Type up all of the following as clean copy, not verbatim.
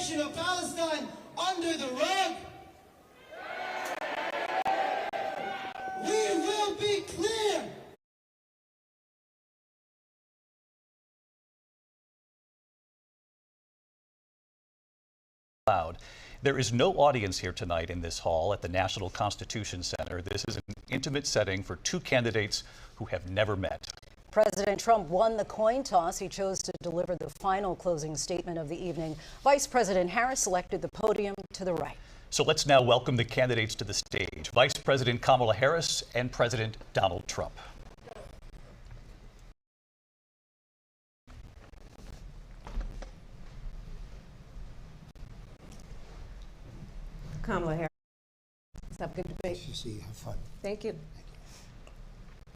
question of Palestine under the rug. We will be clear. Loud. There is no audience here tonight in this hall at the National Constitution Center. This is an intimate setting for two candidates who have never met. President Trump won the coin toss. He chose to deliver the final closing statement of the evening. Vice President Harris selected the podium to the right. So let's now welcome the candidates to the stage. Vice President Kamala Harris and President Donald Trump. Kamala Harris. Let's have a good debate. You see, have fun. Thank you.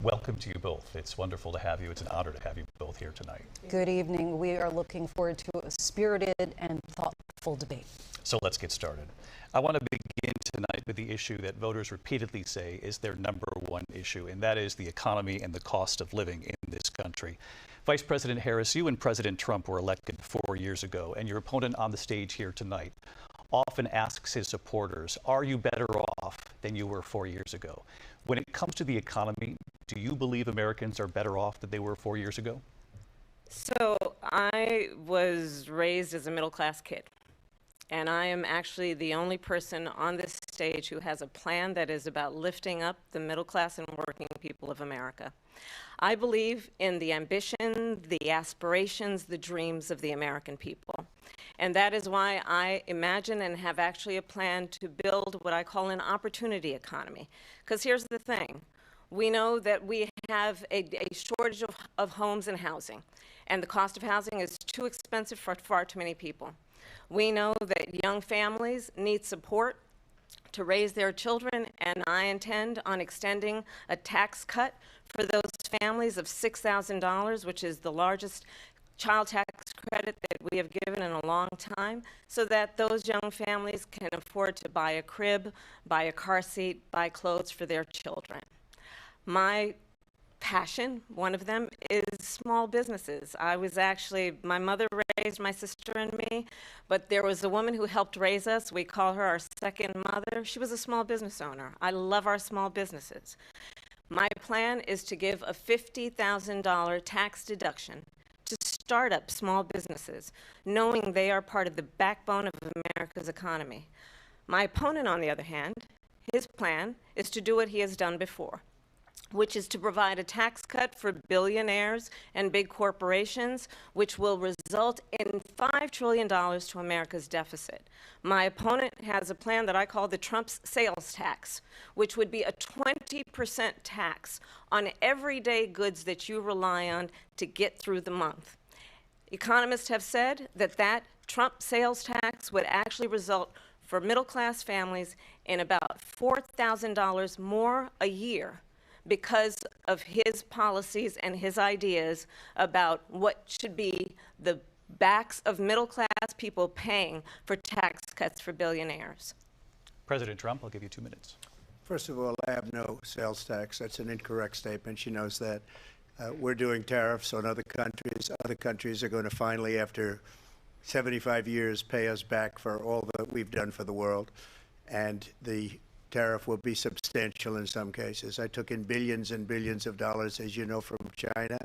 Welcome to you both. It's wonderful to have you. It's an honor to have you both here tonight. Good evening. We are looking forward to a spirited and thoughtful debate. So let's get started. I want to begin tonight with the issue that voters repeatedly say is their number one issue, and that is the economy and the cost of living in this country. Vice President Harris, you and President Trump were elected 4 years ago, and your opponent on the stage here tonight often asks his supporters, are you better off than you were 4 years ago? When it comes to the economy, do you believe Americans are better off than they were 4 years ago? So I was raised as a middle-class kid, and I am actually the only person on this stage who has a plan that is about lifting up the middle class and working people of America. I believe in the ambition, the aspirations, the dreams of the American people. And that is why I imagine and have actually a plan to build what I call an opportunity economy. Because here's the thing. We know that we have a shortage of homes and housing, and the cost of housing is too expensive for far too many people. We know that young families need support to raise their children, and I intend on extending a tax cut for those families of $6,000, which is the largest child tax credit that we have given in a long time, so that those young families can afford to buy a crib, buy a car seat, buy clothes for their children. My passion, one of them, is small businesses. My mother raised my sister and me, but there was a woman who helped raise us. We call her our second mother. She was a small business owner. I love our small businesses. My plan is to give a $50,000 tax deduction to start up small businesses, knowing they are part of the backbone of America's economy. My opponent, on the other hand, his plan is to do what he has done before, which is to provide a tax cut for billionaires and big corporations, which will result in $5 trillion to America's deficit. My opponent has a plan that I call the Trump's sales tax, which would be a 20% tax on everyday goods that you rely on to get through the month. Economists have said that that Trump sales tax would actually result for middle-class families in about $4,000 more a year, because of his policies and his ideas about what should be the backs of middle-class people paying for tax cuts for billionaires. President Trump, I'll give you 2 minutes. First of all, I have no sales tax. That's an incorrect statement. She knows that. We're doing tariffs on other countries. Other countries are going to finally, after 75 years, pay us back for all that we've done for the world. And the tariff will be substantial in some cases. I took in billions and billions of dollars, as you know, from China.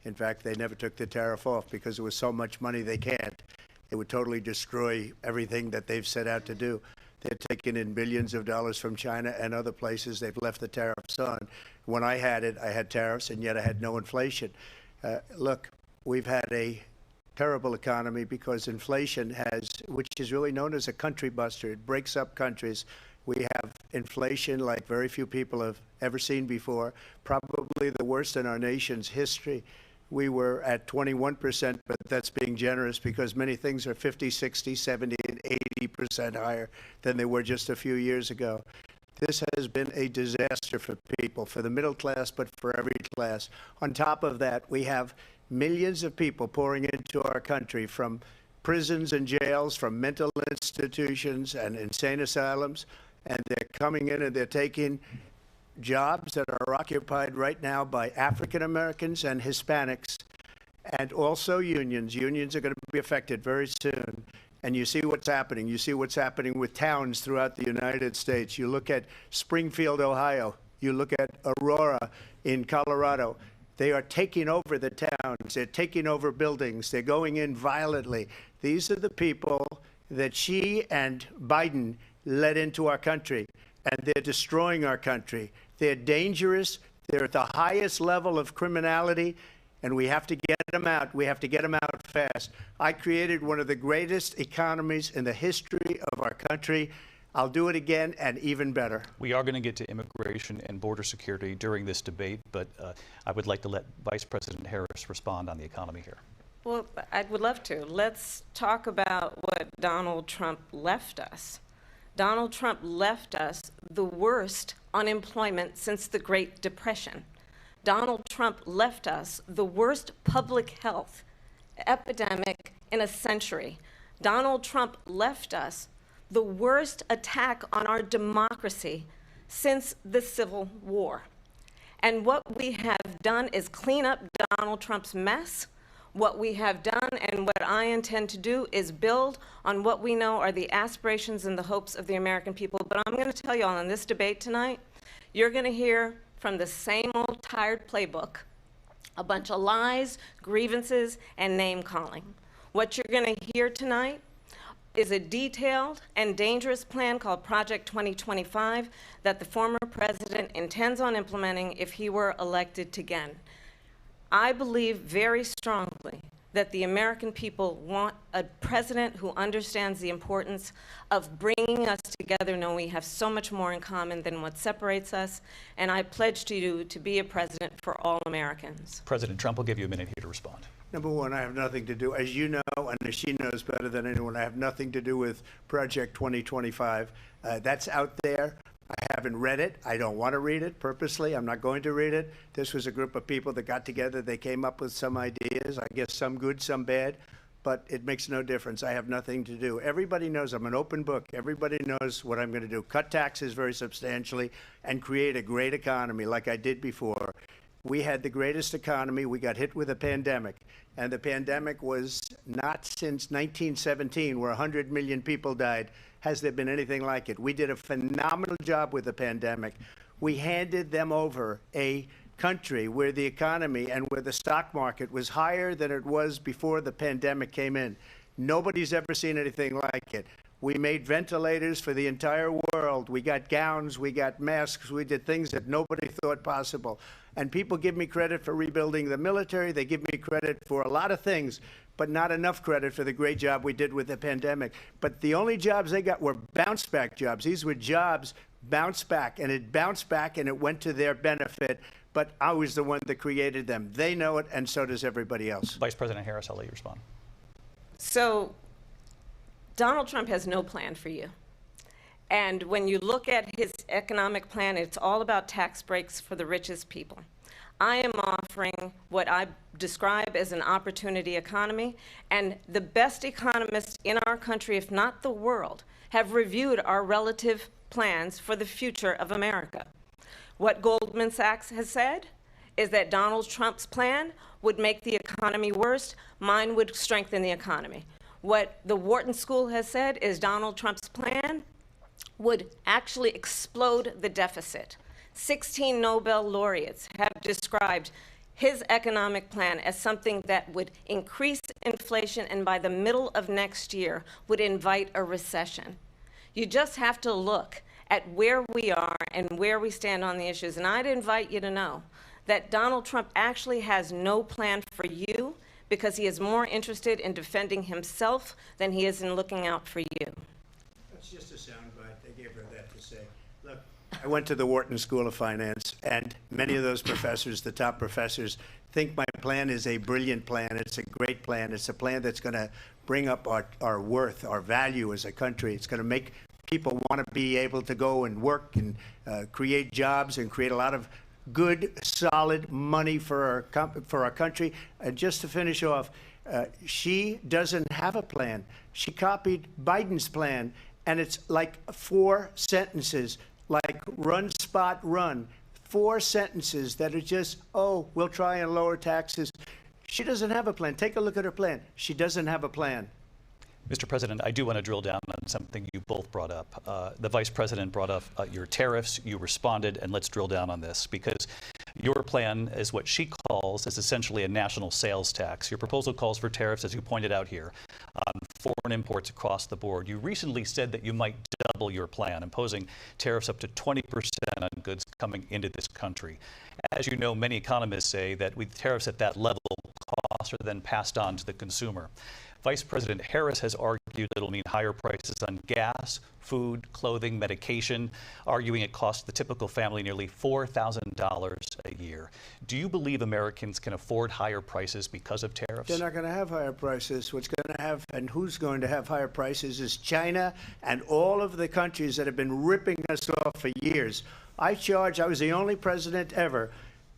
In fact, they never took the tariff off because there was so much money they can't. It would totally destroy everything that they've set out to do. They're taking in billions of dollars from China and other places. They've left the tariffs on. When I had it, I had tariffs, and yet I had no inflation. Look, we've had a terrible economy because inflation which is really known as a country buster. It breaks up countries. We have inflation like very few people have ever seen before, probably the worst in our nation's history. We were at 21%, but that's being generous because many things are 50, 60, 70, and 80% higher than they were just a few years ago. This has been a disaster for people, for the middle class, but for every class. On top of that, we have millions of people pouring into our country from prisons and jails, from mental institutions and insane asylums. And they're coming in and they're taking jobs that are occupied right now by African Americans and Hispanics, and also unions. Unions are going to be affected very soon. and you see what's happening. You see what's happening with towns throughout the United States. You look at Springfield, Ohio. You look at Aurora in Colorado. They are taking over the towns. They're taking over buildings. They're going in violently. These are the people that Xi and Biden led into our country, and they're destroying our country. They're dangerous. They're at the highest level of criminality, and we have to get them out. We have to get them out fast. I created one of the greatest economies in the history of our country. I'll do it again and even better. We are going to get to immigration and border security during this debate, but I would like to let Vice President Harris respond on the economy here. Well, I would love to. Let's talk about what Donald Trump left us. Donald Trump left us the worst unemployment since the Great Depression. Donald Trump left us the worst public health epidemic in a century. Donald Trump left us the worst attack on our democracy since the Civil War. And what we have done is clean up Donald Trump's mess. What we have done and what I intend to do is build on what we know are the aspirations and the hopes of the American people. But I'm going to tell you all in this debate tonight, you're going to hear from the same old tired playbook, a bunch of lies, grievances, and name-calling. What you're going to hear tonight is a detailed and dangerous plan called Project 2025 that the former president intends on implementing if he were elected again. I believe very strongly that the American people want a president who understands the importance of bringing us together, knowing we have so much more in common than what separates us, and I pledge to you to be a president for all Americans. President Trump will give you a minute here to respond. Number one, I have nothing to do, as you know, and as she knows better than anyone, I have nothing to do with Project 2025. That's out there. I haven't read it. I don't want to read it purposely. I'm not going to read it. This was a group of people that got together. They came up with some ideas, I guess some good, some bad, but it makes no difference. I have nothing to do. Everybody knows I'm an open book. Everybody knows what I'm going to do. Cut taxes very substantially and create a great economy like I did before. We had the greatest economy. We got hit with a pandemic, and the pandemic was not since 1917, where 100 million people died, has there been anything like it. We did a phenomenal job with the pandemic. We handed them over a country where the economy and where the stock market was higher than it was before the pandemic came in. Nobody's ever seen anything like it. We made ventilators for the entire world. We got gowns, we got masks, we did things that nobody thought possible. And people give me credit for rebuilding the military. They give me credit for a lot of things, but not enough credit for the great job we did with the pandemic. But the only jobs they got were bounce back jobs. These were jobs bounced back, and it bounced back and it went to their benefit. But I was the one that created them. They know it, and so does everybody else. Vice President Harris, I'll let you respond. So Donald Trump has no plan for you. And when you look at his economic plan, it's all about tax breaks for the richest people. I am offering what I describe as an opportunity economy, and the best economists in our country, if not the world, have reviewed our relative plans for the future of America. What Goldman Sachs has said is that Donald Trump's plan would make the economy worse, mine would strengthen the economy. What the Wharton School has said is Donald Trump's plan would actually explode the deficit. 16 Nobel laureates have described his economic plan as something that would increase inflation and by the middle of next year would invite a recession. You just have to look at where we are and where we stand on the issues. And I'd invite you to know that Donald Trump actually has no plan for you because he is more interested in defending himself than he is in looking out for you. That's just a soundbite. They gave her that to say. Look, I went to the Wharton School of Finance, and many of those professors, the top professors, think my plan is a brilliant plan. It's a great plan. It's a plan that's going to bring up our worth, our value as a country. It's going to make people want to be able to go and work and create jobs and create a lot of good, solid money for our country. And just to finish off, she doesn't have a plan. She copied Biden's plan, and it's like 4 sentences, like run, spot, run. 4 sentences that are just, oh, we'll try and lower taxes. She doesn't have a plan. Take a look at her plan. She doesn't have a plan. Mr. President, I do want to drill down on something you both brought up. The Vice President brought up your tariffs. You responded, and let's drill down on this because your plan is what she calls is essentially a national sales tax. Your proposal calls for tariffs, as you pointed out here, on foreign imports across the board. You recently said that you might double your plan, imposing tariffs up to 20% on goods coming into this country. As you know, many economists say that with tariffs at that level, costs are then passed on to the consumer. Vice President Harris has argued it'll mean higher prices on gas, food, clothing, medication, arguing it costs the typical family nearly $4,000 a year. Do you believe Americans can afford higher prices because of tariffs? They're not going to have higher prices. What's going to have and who's going to have higher prices is China and all of the countries that have been ripping us off for years. I was the only president ever.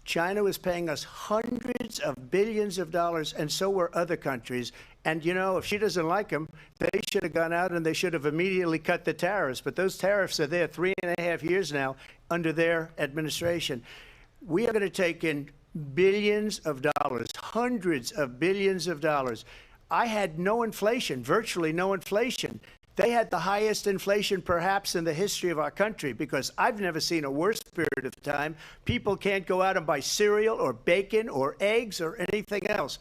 China was paying us hundreds of billions of dollars, and so were other countries. And, you know, if she doesn't like them, they should have gone out and they should have immediately cut the tariffs. But those tariffs are there 3.5 years now under their administration. We are going to take in billions of dollars, hundreds of billions of dollars. I had no inflation, virtually no inflation. They had the highest inflation perhaps in the history of our country because I've never seen a worse period of time. People can't go out and buy cereal or bacon or eggs or anything else.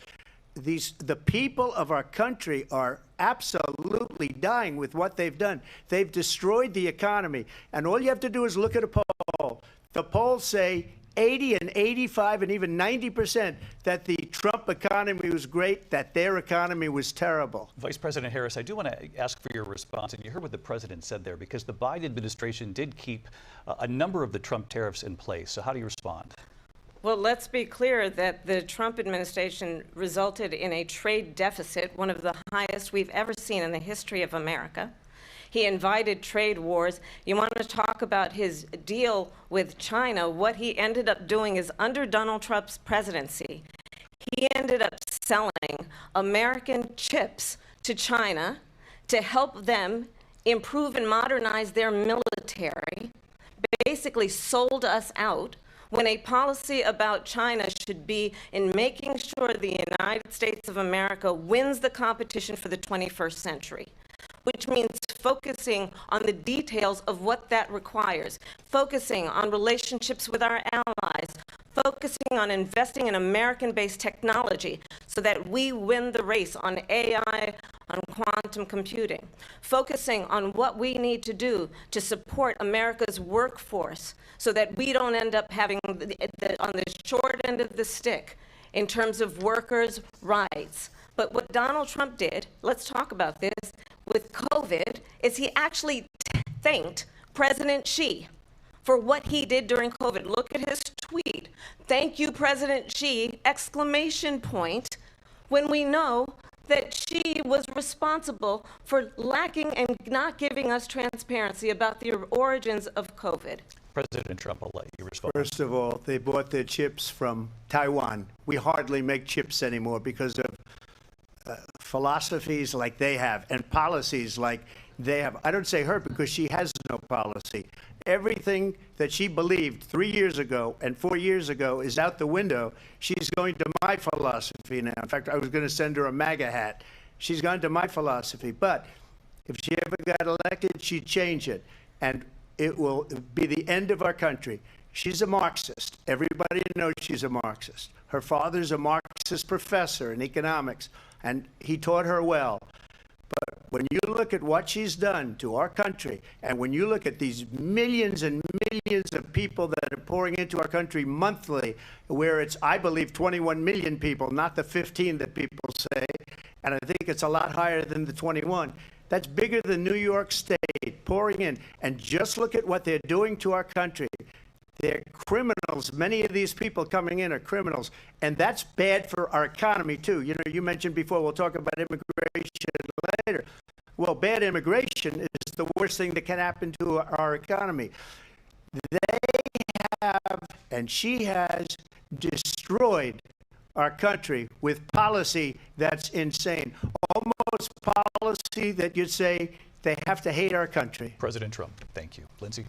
The people of our country are absolutely dying with what they've done. They've destroyed the economy. And all you have to do is look at a poll. The polls say 80 and 85 and even 90% that the Trump economy was great, that their economy was terrible. Vice President Harris, I do want to ask for your response, and you heard what the president said there, because the Biden administration did keep a number of the Trump tariffs in place. So how do you respond? Well, let's be clear that the Trump administration resulted in a trade deficit, one of the highest we've ever seen in the history of America. He invited trade wars. You want to talk about his deal with China. What he ended up doing is under Donald Trump's presidency, he ended up selling American chips to China to help them improve and modernize their military, basically sold us out when a policy about China should be in making sure the United States of America wins the competition for the 21st century, which means focusing on the details of what that requires, focusing on relationships with our allies, focusing on investing in American-based technology so that we win the race on AI, on quantum computing, focusing on what we need to do to support America's workforce so that we don't end up having on the short end of the stick in terms of workers' rights. But what Donald Trump did, let's talk about this, with COVID, is he actually thanked President Xi for what he did during COVID. Look at his tweet. Thank you, President Xi, exclamation point, when we know that Xi was responsible for lacking and not giving us transparency about the origins of COVID. President Trump, I'll let you respond. First of all, they bought their chips from Taiwan. We hardly make chips anymore because of philosophies like they have and policies like they have. I don't say her because she has no policy. Everything that she believed 3 years ago and 4 years ago is out the window. She's going to my philosophy now. In fact, I was going to send her a MAGA hat. She's gone to my philosophy. But if she ever got elected, she'd change it. And it will be the end of our country. She's a Marxist. Everybody knows she's a Marxist. Her father's a Marxist professor in economics, and he taught her well. But when you look at what she's done to our country, and when you look at these millions and millions of people that are pouring into our country monthly, where it's, I believe, 21 million people, not the 15 that people say, and I think it's a lot higher than the 21. That's bigger than New York State pouring in. And just look at what they're doing to our country. They're criminals. Many of these people coming in are criminals. And that's bad for our economy, too. You know, you mentioned before, we'll talk about immigration later. Well, bad immigration is the worst thing that can happen to our economy. They have, and she has, destroyed our country with policy that's insane. Almost policy that you'd say they have to hate our country. President Trump, thank you. Lindsay?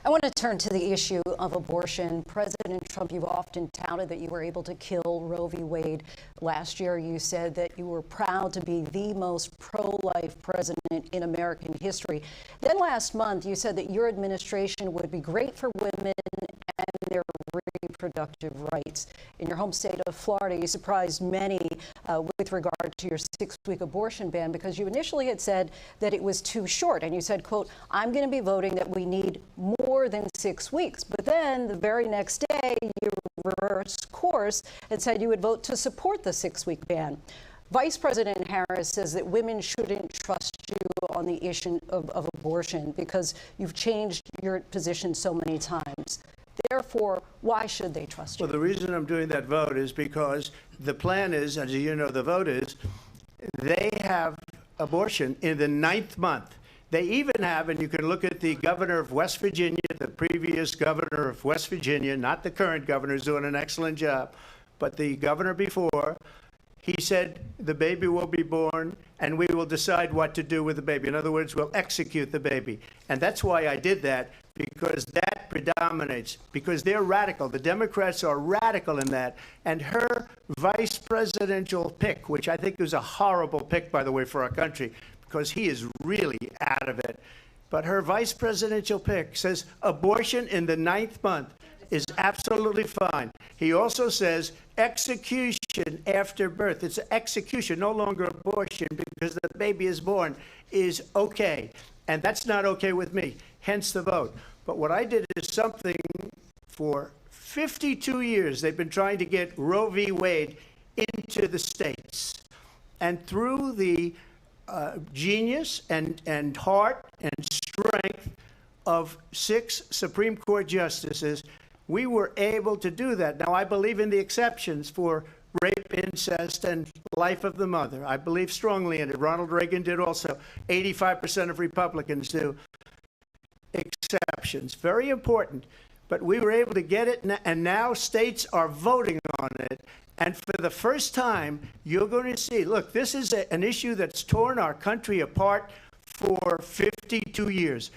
I want to turn to the issue of abortion. President Trump, you've often touted that you were able to kill Roe v. Wade. Last year, you said that you were proud to be the most pro-life president in American history. Then last month, you said that your administration would be great for women and their reproductive rights. In your home state of Florida, you surprised many with regard to your 6-week abortion ban because you initially had said that it was too short. And you said, quote, I'm going to be voting that we need more than 6 weeks. But then the very next day, you reversed course and said you would vote to support the 6-week ban. Vice President Harris says that women shouldn't trust you on the issue of abortion because you've changed your position so many times. Therefore, why should they trust you? Well, the reason I'm doing that vote is because the plan is, as you know, the vote is, they have abortion in the 9th month. They even have, and you can look at the governor of West Virginia, the previous governor of West Virginia, not the current governor, who's doing an excellent job, but the governor before, he said the baby will be born and we will decide what to do with the baby. In other words, we'll execute the baby. And that's why I did that, because that predominates, because they're radical. The Democrats are radical in that. And her vice presidential pick, which I think is a horrible pick, by the way, for our country, because he is really out of it. But her vice presidential pick says abortion in the 9th month is absolutely fine. He also says execution after birth. It's execution, no longer abortion, because the baby is born, is okay. And that's not okay with me, hence the vote. But what I did is something for 52 years. They've been trying to get Roe v. Wade into the states. And through the genius and heart and strength of 6 Supreme Court justices, we were able to do that. Now, I believe in the exceptions for rape, incest, and life of the mother. I believe strongly in it. Ronald Reagan did also. 85% of Republicans do. Exceptions. Very important. But we were able to get it, and now states are voting on it. And for the first time, you're going to see, look, this is an issue that's torn our country apart for 52 years.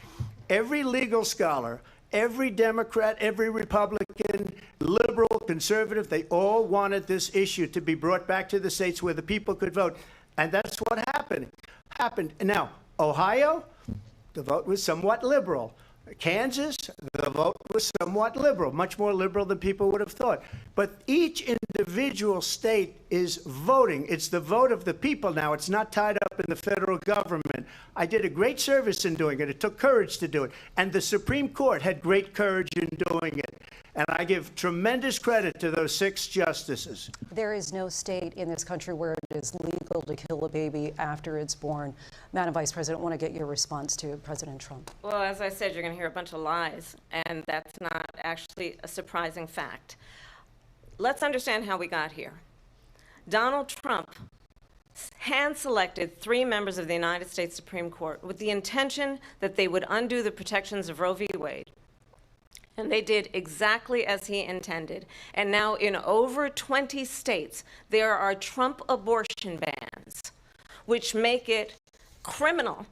Every legal scholar, every Democrat, every Republican, liberal, conservative, they all wanted this issue to be brought back to the states where the people could vote. And that's what happened. Now, Ohio, the vote was somewhat liberal. Kansas, the vote was somewhat liberal, much more liberal than people would have thought. But each individual state is voting. It's the vote of the people now. It's not tied up in the federal government. I did a great service in doing it. It took courage to do it. And the Supreme Court had great courage in doing it. And I give tremendous credit to those 6 justices. There is no state in this country where it is legal to kill a baby after it's born. Madam Vice President, I want to get your response to President Trump. Well, as I said, you're going to hear a bunch of lies, and that's not actually a surprising fact. Let's understand how we got here. Donald Trump hand-selected 3 members of the United States Supreme Court with the intention that they would undo the protections of Roe v. Wade. And they did exactly as he intended. And now in over 20 states, there are Trump abortion bans, which make it criminal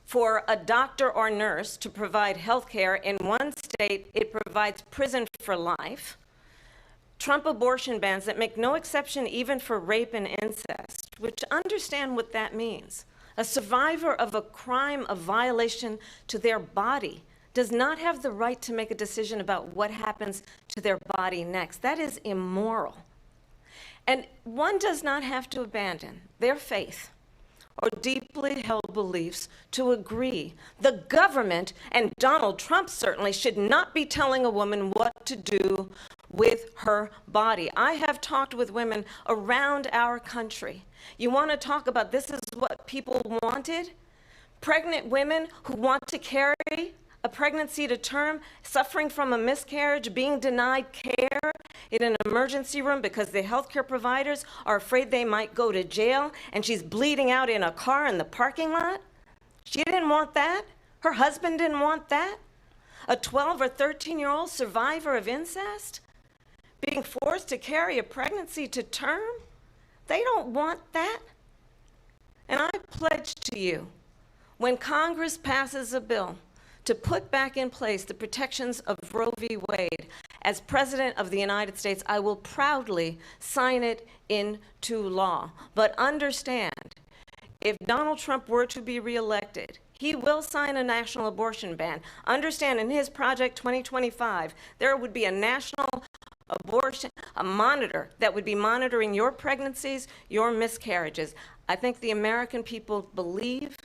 for a doctor or nurse to provide health care. In one state, it provides prison for life. Trump abortion bans that make no exception even for rape and incest, which understand what that means. A survivor of a crime of violation to their body does not have the right to make a decision about what happens to their body next. That is immoral. And one does not have to abandon their faith or deeply held beliefs to agree. The government, and Donald Trump certainly, should not be telling a woman what to do with her body. I have talked with women around our country. You want to talk about this is what people wanted? Pregnant women who want to carry a pregnancy to term, suffering from a miscarriage, being denied care in an emergency room because the healthcare providers are afraid they might go to jail, and she's bleeding out in a car in the parking lot. She didn't want that. Her husband didn't want that. A 12 or 13-year-old survivor of incest being forced to carry a pregnancy to term. They don't want that. And I pledge to you, when Congress passes a bill to put back in place the protections of Roe v. Wade, as President of the United States, I will proudly sign it into law. But understand, if Donald Trump were to be reelected, he will sign a national abortion ban. Understand, in his Project 2025, there would be a national abortion, a monitor that would be monitoring your pregnancies, your miscarriages. I think the American people believe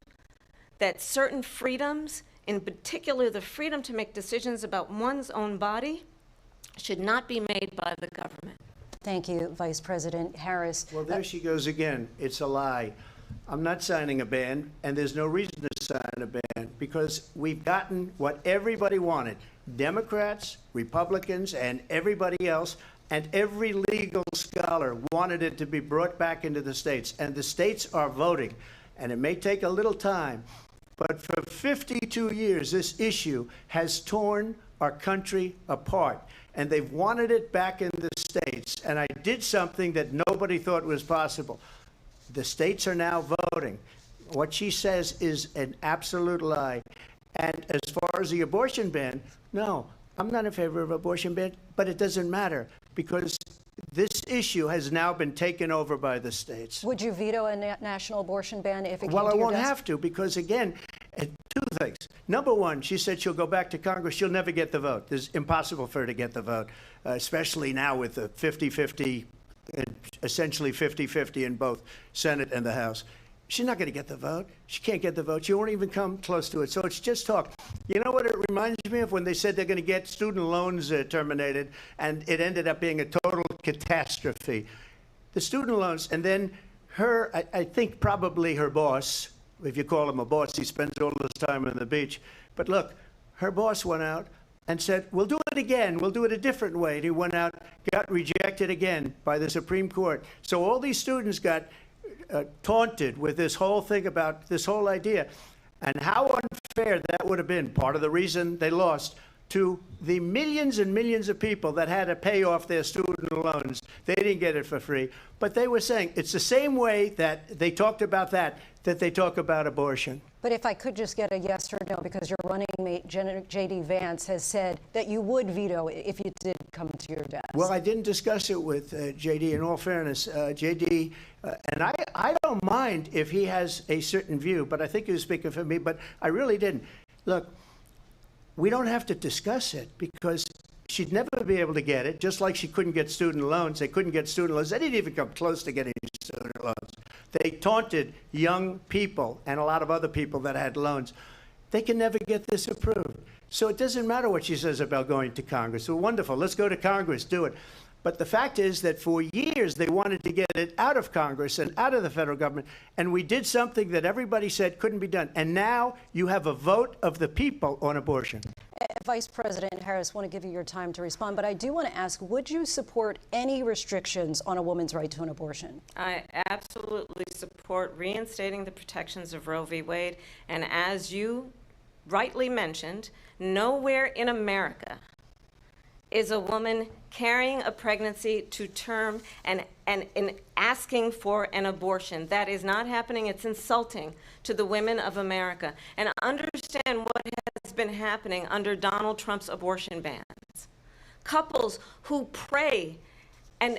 that certain freedoms, in particular the freedom to make decisions about one's own body, should not be made by the government. Thank you, Vice President Harris. Well, there she goes again. It's a lie. I'm not signing a ban, and there's no reason to sign a ban because we've gotten what everybody wanted. Democrats, Republicans, and everybody else, and every legal scholar wanted it to be brought back into the states, and the states are voting. And it may take a little time, but for 52 years, this issue has torn our country apart, and they've wanted it back in the states. And I did something that nobody thought was possible. The states are now voting. What she says is an absolute lie. And as far as the abortion ban, no, I'm not in favor of abortion ban, but it doesn't matter because this issue has now been taken over by the states. Would you veto a national abortion ban if it came Well, to I your won't desk? have to because, again, two things. Number one, she said she'll go back to Congress. She'll never get the vote. It's impossible for her to get the vote, especially now with the 50-50, essentially 50-50 in both Senate and the House. She's not going to get the vote. She can't get the vote. She won't even come close to it. So it's just talk. You know what it reminds me of? When they said they're going to get student loans terminated, and it ended up being a total catastrophe. The student loans, and then her, I think probably her boss, if you call him a boss, he spends all his time on the beach. But look, her boss went out and said, we'll do it again. We'll do it a different way. And he went out, got rejected again by the Supreme Court. So all these students got taunted with this whole thing about this whole idea. And how unfair that would have been, part of the reason they lost, to the millions and millions of people that had to pay off their student loans. They didn't get it for free. But they were saying it's the same way that they talked about that they talk about abortion. But if I could just get a yes or no, because your running mate, J.D. Vance, has said that you would veto it if it did come to your desk. Well, I didn't discuss it with J.D. In all fairness, J.D., and I don't mind if he has a certain view, but I think he was speaking for me, but I really didn't. Look, we don't have to discuss it because she'd never be able to get it, just like she couldn't get student loans. They couldn't get student loans. They didn't even come close to getting student loans. They taunted young people and a lot of other people that had loans. They can never get this approved. So it doesn't matter what she says about going to Congress. Well, wonderful. Let's go to Congress. Do it. But the fact is that for years they wanted to get it out of Congress and out of the federal government, and we did something that everybody said couldn't be done. And now you have a vote of the people on abortion. Vice President Harris, I want to give you your time to respond, but I do want to ask, would you support any restrictions on a woman's right to an abortion? I absolutely support reinstating the protections of Roe v. Wade. And as you rightly mentioned, nowhere in America is a woman carrying a pregnancy to term and asking for an abortion. That is not happening. It's insulting to the women of America. And understand what has been happening under Donald Trump's abortion bans. Couples who pray and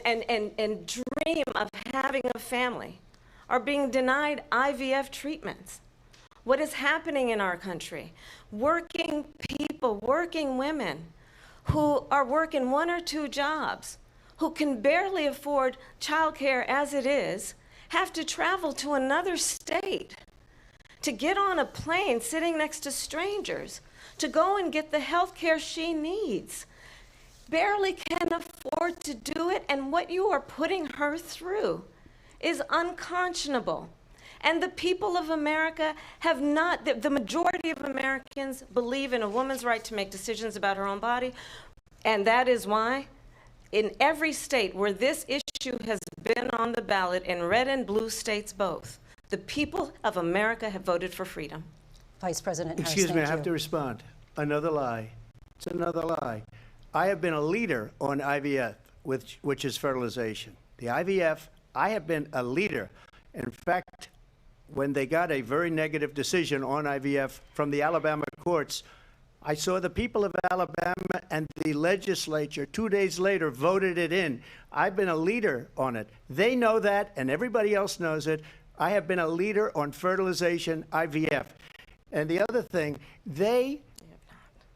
dream of having a family are being denied IVF treatments. What is happening in our country? Working people, working women, who are working 1 or 2 jobs, who can barely afford childcare as it is, have to travel to another state to get on a plane sitting next to strangers to go and get the health care she needs. Barely can afford to do it, and what you are putting her through is unconscionable. And the people of America have not, the majority of Americans believe in a woman's right to make decisions about her own body. And that is why in every state where this issue has been on the ballot, in red and blue states both, the people of America have voted for freedom. Vice President Harris, Excuse me, I thank have you. to respond. Another lie. It's another lie. I have been a leader on IVF, which is fertilization. The IVF, I have been a leader. In fact, when they got a very negative decision on IVF from the Alabama courts, I saw the people of Alabama and the legislature 2 days later voted it in. I've been a leader on it. They know that, and everybody else knows it. I have been a leader on fertilization, IVF. And the other thing,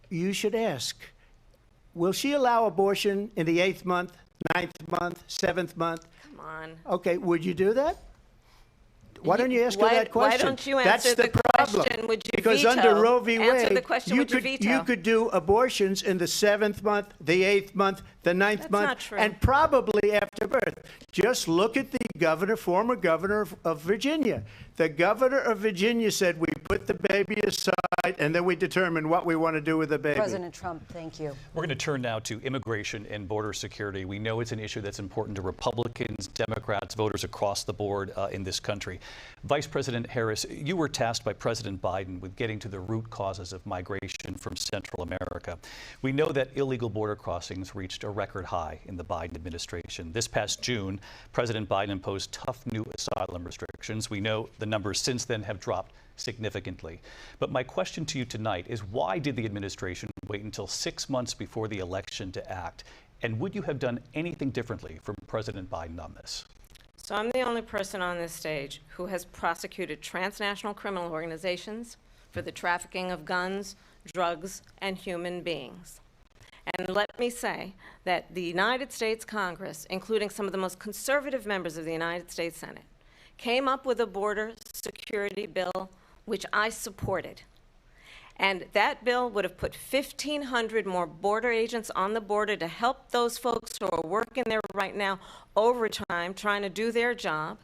you should ask, will she allow abortion in the 8th month, 9th month, 7th month? Come on. Okay, would you do that? Why don't you ask her that question? Why don't you That's answer the problem. question? Would you Because veto? under Roe v. Answer Wade, the question, would you veto? you could do abortions in the 7th month, the 8th month, the 9th That's month, not true. and probably after birth. Just look at the former governor of Virginia. The governor of Virginia said we put the baby aside and then we determine what we want to do with the baby. President Trump, thank you. We're going to turn now to immigration and border security. We know it's an issue that's important to Republicans, Democrats, voters across the board in this country. Vice President Harris, you were tasked by President Biden with getting to the root causes of migration from Central America. We know that illegal border crossings reached a record high in the Biden administration. This past June, President Biden imposed tough new asylum restrictions. We know the numbers since then have dropped significantly. But my question to you tonight is, why did the administration wait until 6 months before the election to act? And would you have done anything differently from President Biden on this? So I'm the only person on this stage who has prosecuted transnational criminal organizations for the trafficking of guns, drugs, and human beings. And let me say that the United States Congress, including some of the most conservative members of the United States Senate, came up with a border security bill which I supported. And that bill would have put 1,500 more border agents on the border to help those folks who are working there right now overtime trying to do their job.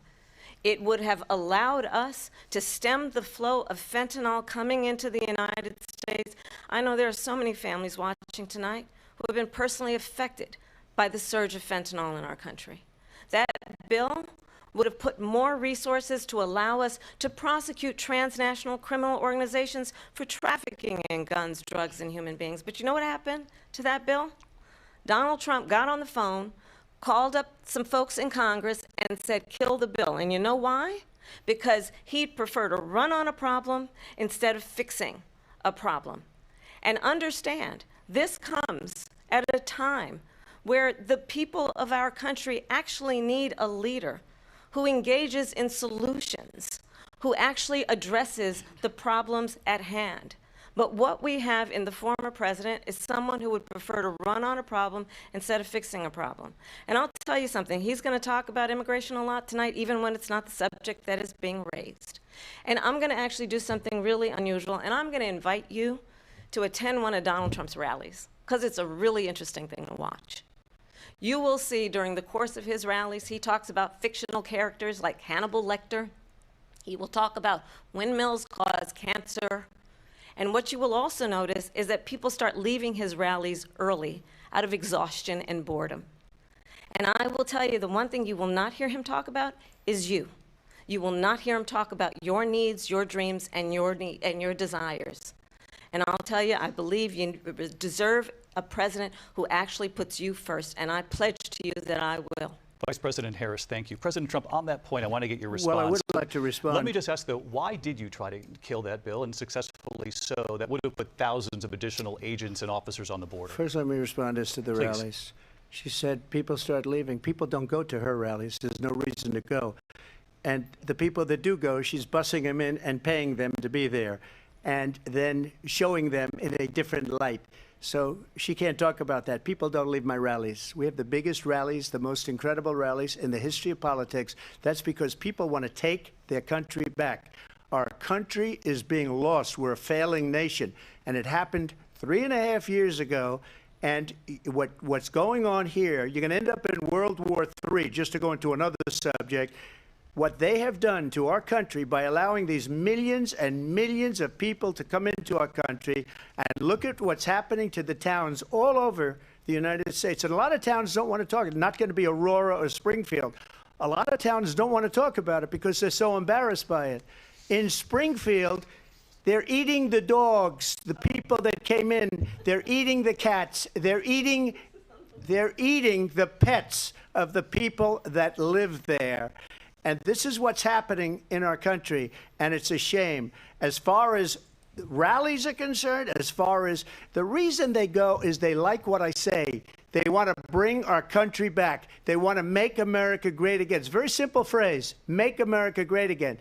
It would have allowed us to stem the flow of fentanyl coming into the United States. I know there are so many families watching tonight who have been personally affected by the surge of fentanyl in our country. That bill would have put more resources to allow us to prosecute transnational criminal organizations for trafficking in guns, drugs, and human beings. But you know what happened to that bill? Donald Trump got on the phone, called up some folks in Congress, and said, kill the bill. And you know why? Because he'd prefer to run on a problem instead of fixing a problem. And understand, this comes at a time where the people of our country actually need a leader who engages in solutions, who actually addresses the problems at hand. But what we have in the former president is someone who would prefer to run on a problem instead of fixing a problem. And I'll tell you something, he's going to talk about immigration a lot tonight, even when it's not the subject that is being raised. And I'm going to actually do something really unusual, and I'm going to invite you to attend one of Donald Trump's rallies, because it's a really interesting thing to watch. You will see during the course of his rallies, he talks about fictional characters like Hannibal Lecter. He will talk about windmills cause cancer. And what you will also notice is that people start leaving his rallies early out of exhaustion and boredom. And I will tell you, the one thing you will not hear him talk about is you. You will not hear him talk about your needs, your dreams, and your desires. And I'll tell you, I believe you deserve a president who actually puts you first, and I pledge to you that I will. Vice President Harris, thank you. President Trump, on that point, I want to get your response. Well, I would like to respond. Let me just ask, though, why did you try to kill that bill, and successfully so? That would have put thousands of additional agents and officers on the border. First, let me respond as to the Please. rallies. She said people start leaving. People don't go to her rallies. There's no reason to go. And the people that do go, she's bussing them in and paying them to be there, and then showing them in a different light. So she can't talk about that. People don't leave my rallies. We have the biggest rallies, the most incredible rallies in the history of politics. That's because people want to take their country back. Our country is being lost. We're a failing nation. And it happened 3.5 years ago. And what's going on here, you're going to end up in World War III, just to go into another subject. What they have done to our country by allowing these millions and millions of people to come into our country, and look at what's happening to the towns all over the United States. And a lot of towns don't want to talk. It's not going to be Aurora or Springfield. A lot of towns don't want to talk about it because they're so embarrassed by it. In Springfield, they're eating the dogs, the people that came in. They're eating the cats. They're eating the pets of the people that live there. And this is what's happening in our country, and it's a shame. As far as rallies are concerned, as far as the reason they go is they like what I say. They want to bring our country back. They want to make America great again. It's a very simple phrase, make America great again.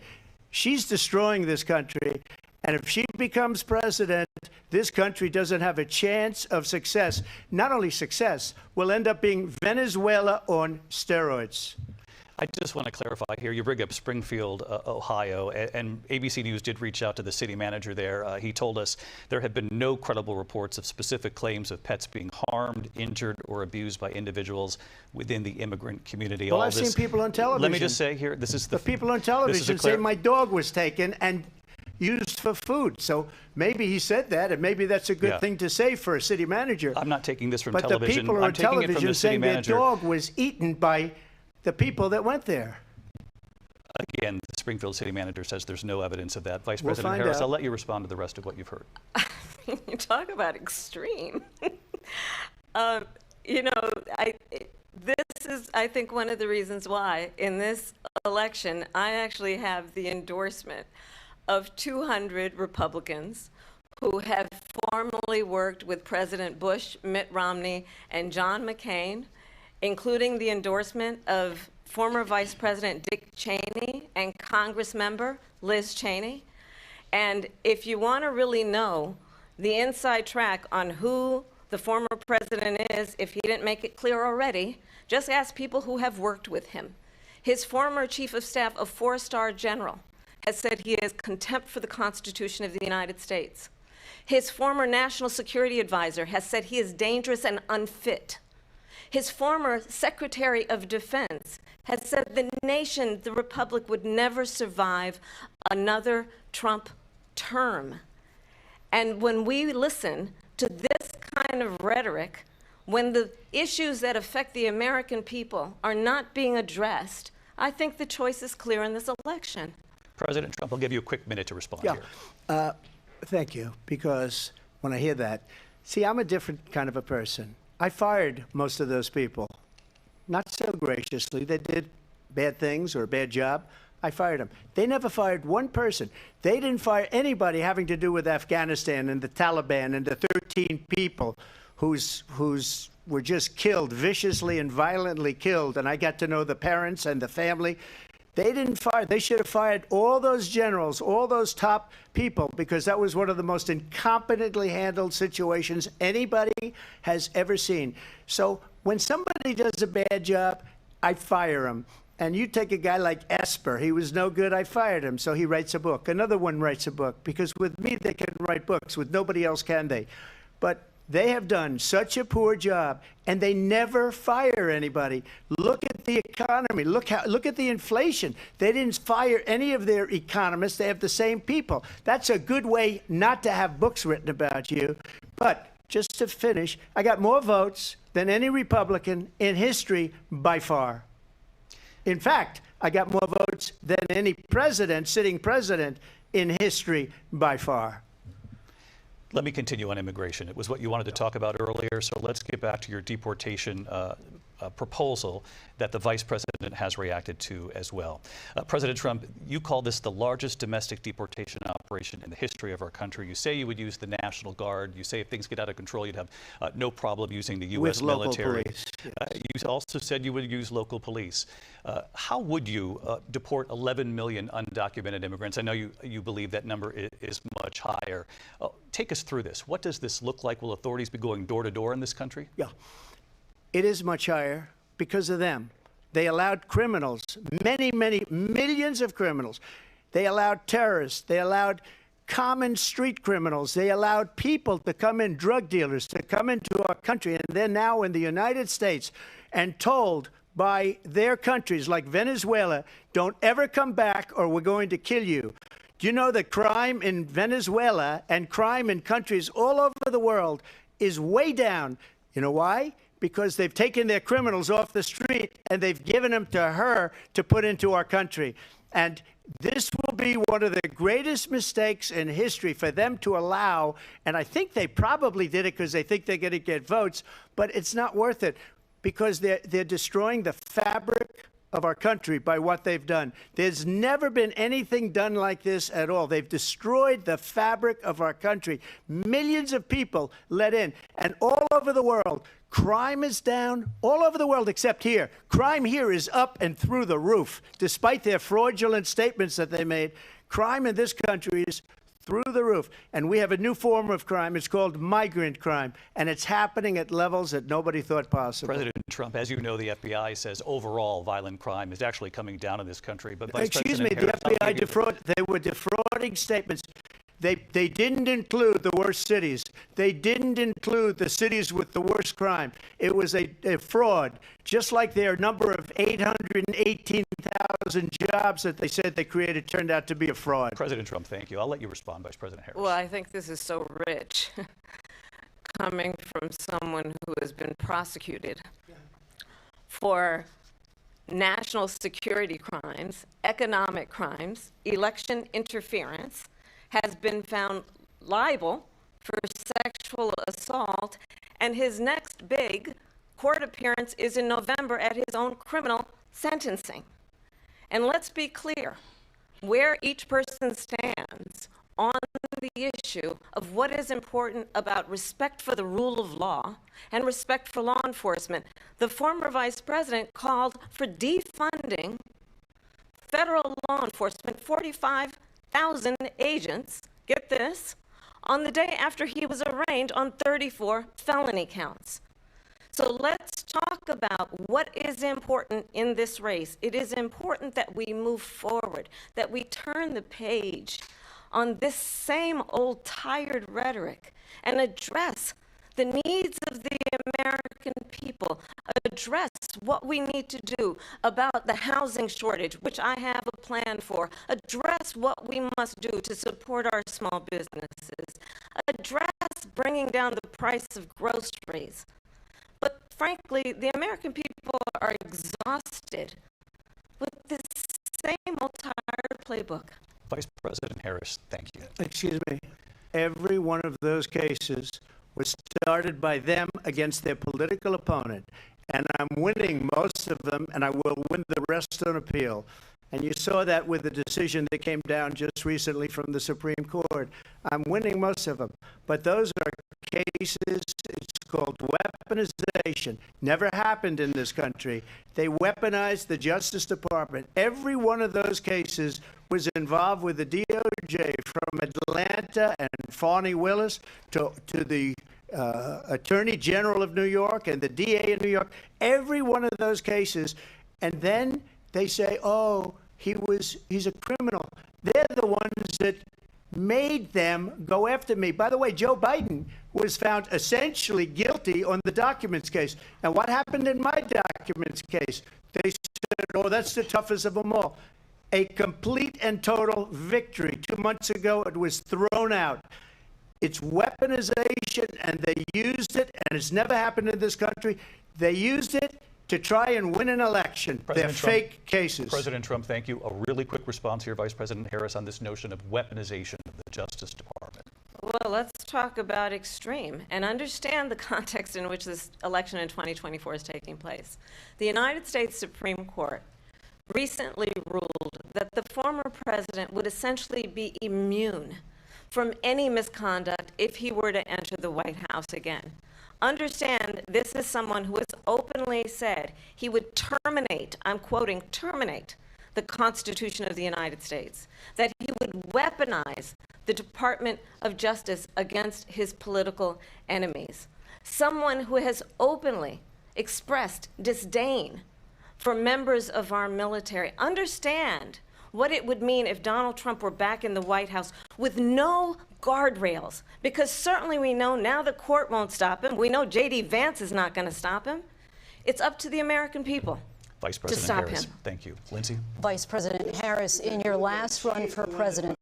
She's destroying this country. And if she becomes president, this country doesn't have a chance of success. Not only success, we'll end up being Venezuela on steroids. I just want to clarify here. You bring up Springfield, Ohio, and ABC News did reach out to the city manager there. He told us there have been no credible reports of specific claims of pets being harmed, injured, or abused by individuals within the immigrant community. Well, I've seen people on television. Let me just say here, this is the people on television say my dog was taken and used for food. So maybe he said that, and maybe that's a good thing to say for a city manager. I'm not taking this from but television. But the people I'm on taking it from television the city saying their manager. dog was eaten by the people that went there. Again, the Springfield city manager says there's no evidence of that. Vice We'll President find Harris, out. I'll let you respond to the rest of what you've heard. You talk about extreme. You know, this is, I think, one of the reasons why in this election I actually have the endorsement of 200 Republicans who have formerly worked with President Bush, Mitt Romney, and John McCain, including the endorsement of former Vice President Dick Cheney and Congress member Liz Cheney. And if you want to really know the inside track on who the former president is, if he didn't make it clear already, just ask people who have worked with him. His former chief of staff, a 4-star general, has said he has contempt for the Constitution of the United States. His former national security advisor has said he is dangerous and unfit. His former Secretary of Defense has said the nation, the republic, would never survive another Trump term. And when we listen to this kind of rhetoric, when the issues that affect the American people are not being addressed, I think the choice is clear in this election. President Trump, I'll give you a quick minute to respond Yeah. here. Thank you, because when I hear that, see, I'm a different kind of a person. I fired most of those people. Not so graciously. They did bad things or a bad job. I fired them. They never fired one person. They didn't fire anybody having to do with Afghanistan and the Taliban and the 13 people who's were just killed, viciously and violently killed. And I got to know the parents and the family. They didn't fire. They should have fired all those generals, all those top people, because that was one of the most incompetently handled situations anybody has ever seen. So when somebody does a bad job, I fire him. And you take a guy like Esper. He was no good. I fired him. So he writes a book. Another one writes a book, because with me, they can write books. With nobody else can they. But they have done such a poor job, and they never fire anybody. Look at the economy. Look at the inflation. They didn't fire any of their economists. They have the same people. That's a good way not to have books written about you. But just to finish, I got more votes than any Republican in history by far. In fact, I got more votes than any president, sitting president in history by far. Let me continue on immigration. It was what you wanted to talk about earlier, so let's get back to your deportation proposal that the vice president has reacted to as well. President Trump, you call this the largest domestic deportation operation in the history of our country. You say you would use the National Guard. You say if things get out of control, you'd have no problem using the U.S. military. Police, yes. You also said you would use local police. How would you deport 11 million undocumented immigrants? I know you believe that number is much higher. Take us through this. What does this look like? Will authorities be going door to door in this country? Yeah. It is much higher because of them. They allowed criminals, many millions of criminals. They allowed terrorists. They allowed common street criminals. They allowed people to come in, drug dealers, to come into our country. And they're now in the United States and told by their countries like Venezuela, don't ever come back or we're going to kill you. Do you know that crime in Venezuela and crime in countries all over the world is way down? You know why? Because they've taken their criminals off the street and they've given them to her to put into our country. And this will be one of the greatest mistakes in history for them to allow. And I think they probably did it because they think they're going to get votes, but it's not worth it because they're destroying the fabric of our country by what they've done. There's never been anything done like this at all. They've destroyed the fabric of our country. Millions of people let in. And all over the world, crime is down. All over the world except here. Crime here is up and through the roof. Despite their fraudulent statements that they made, crime in this country is through the roof. And we have a new form of crime. It's called migrant crime. And it's happening at levels that nobody thought possible. President Trump, as you know, the FBI says overall violent crime is actually coming down in this country. But Vice Excuse me, President the Harris, FBI they were defrauding statements. They didn't include the worst cities. They didn't include the cities with the worst crime. It was a fraud, just like their number of 818,000 jobs that they said they created turned out to be a fraud. President Trump, thank you. I'll let you respond, Vice President Harris. Well, I think this is so rich coming from someone who has been prosecuted for national security crimes, economic crimes, election interference, has been found liable for sexual assault, and his next big court appearance is in November at his own criminal sentencing. And let's be clear, where each person stands on the issue of what is important about respect for the rule of law and respect for law enforcement. The former vice president called for defunding federal law enforcement, 45,000 agents, get this, on the day after he was arraigned on 34 felony counts. So let's talk about what is important in this race. It is important that we move forward, that we turn the page on this same old tired rhetoric and address the needs of the American people, address what we need to do about the housing shortage, which I have a plan for, address what we must do to support our small businesses, address bringing down the price of groceries. But frankly, the American people are exhausted with this same old tired playbook. Vice President Harris, thank you. Excuse me. Every one of those cases was started by them against their political opponent. And I'm winning most of them, and I will win the rest on appeal. And you saw that with the decision that came down just recently from the Supreme Court. I'm winning most of them. But those are cases, it's called weaponization. Never happened in this country. They weaponized the Justice Department. Every one of those cases was involved with the DOJ, from Atlanta and Fani Willis to the Attorney General of New York and the DA in New York. Every one of those cases. And then they say, oh, he's a criminal. They're the ones that made them go after me. By the way, Joe Biden was found essentially guilty on the documents case. And what happened in my documents case? They said, oh, that's the toughest of them all. A complete and total victory. 2 months ago, it was thrown out. It's weaponization, and they used it, and it's never happened in this country. They used it to try and win an election. They're fake cases. President Trump, thank you. A really quick response here, Vice President Harris, on this notion of weaponization of the Justice Department. Well, let's talk about extreme and understand the context in which this election in 2024 is taking place. The United States Supreme Court recently ruled that the former president would essentially be immune from any misconduct if he were to enter the White House again. Understand, this is someone who has openly said he would terminate, I'm quoting, terminate the Constitution of the United States, that he would weaponize the Department of Justice against his political enemies. Someone who has openly expressed disdain for members of our military. Understand what it would mean if Donald Trump were back in the White House with no guardrails, because certainly we know now the court won't stop him. We know J.D. Vance is not going to stop him. It's up to the American people Vice President to stop Harris, him. thank you. Lindsay? Vice President Harris, in your last run for president.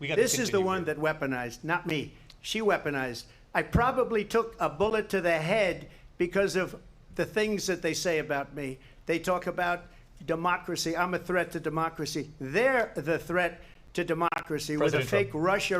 This is the one that weaponized, not me. She weaponized. I probably took a bullet to the head because of the things that they say about me. They talk about democracy. I'm a threat to democracy. They're the threat to democracy with a fake Russia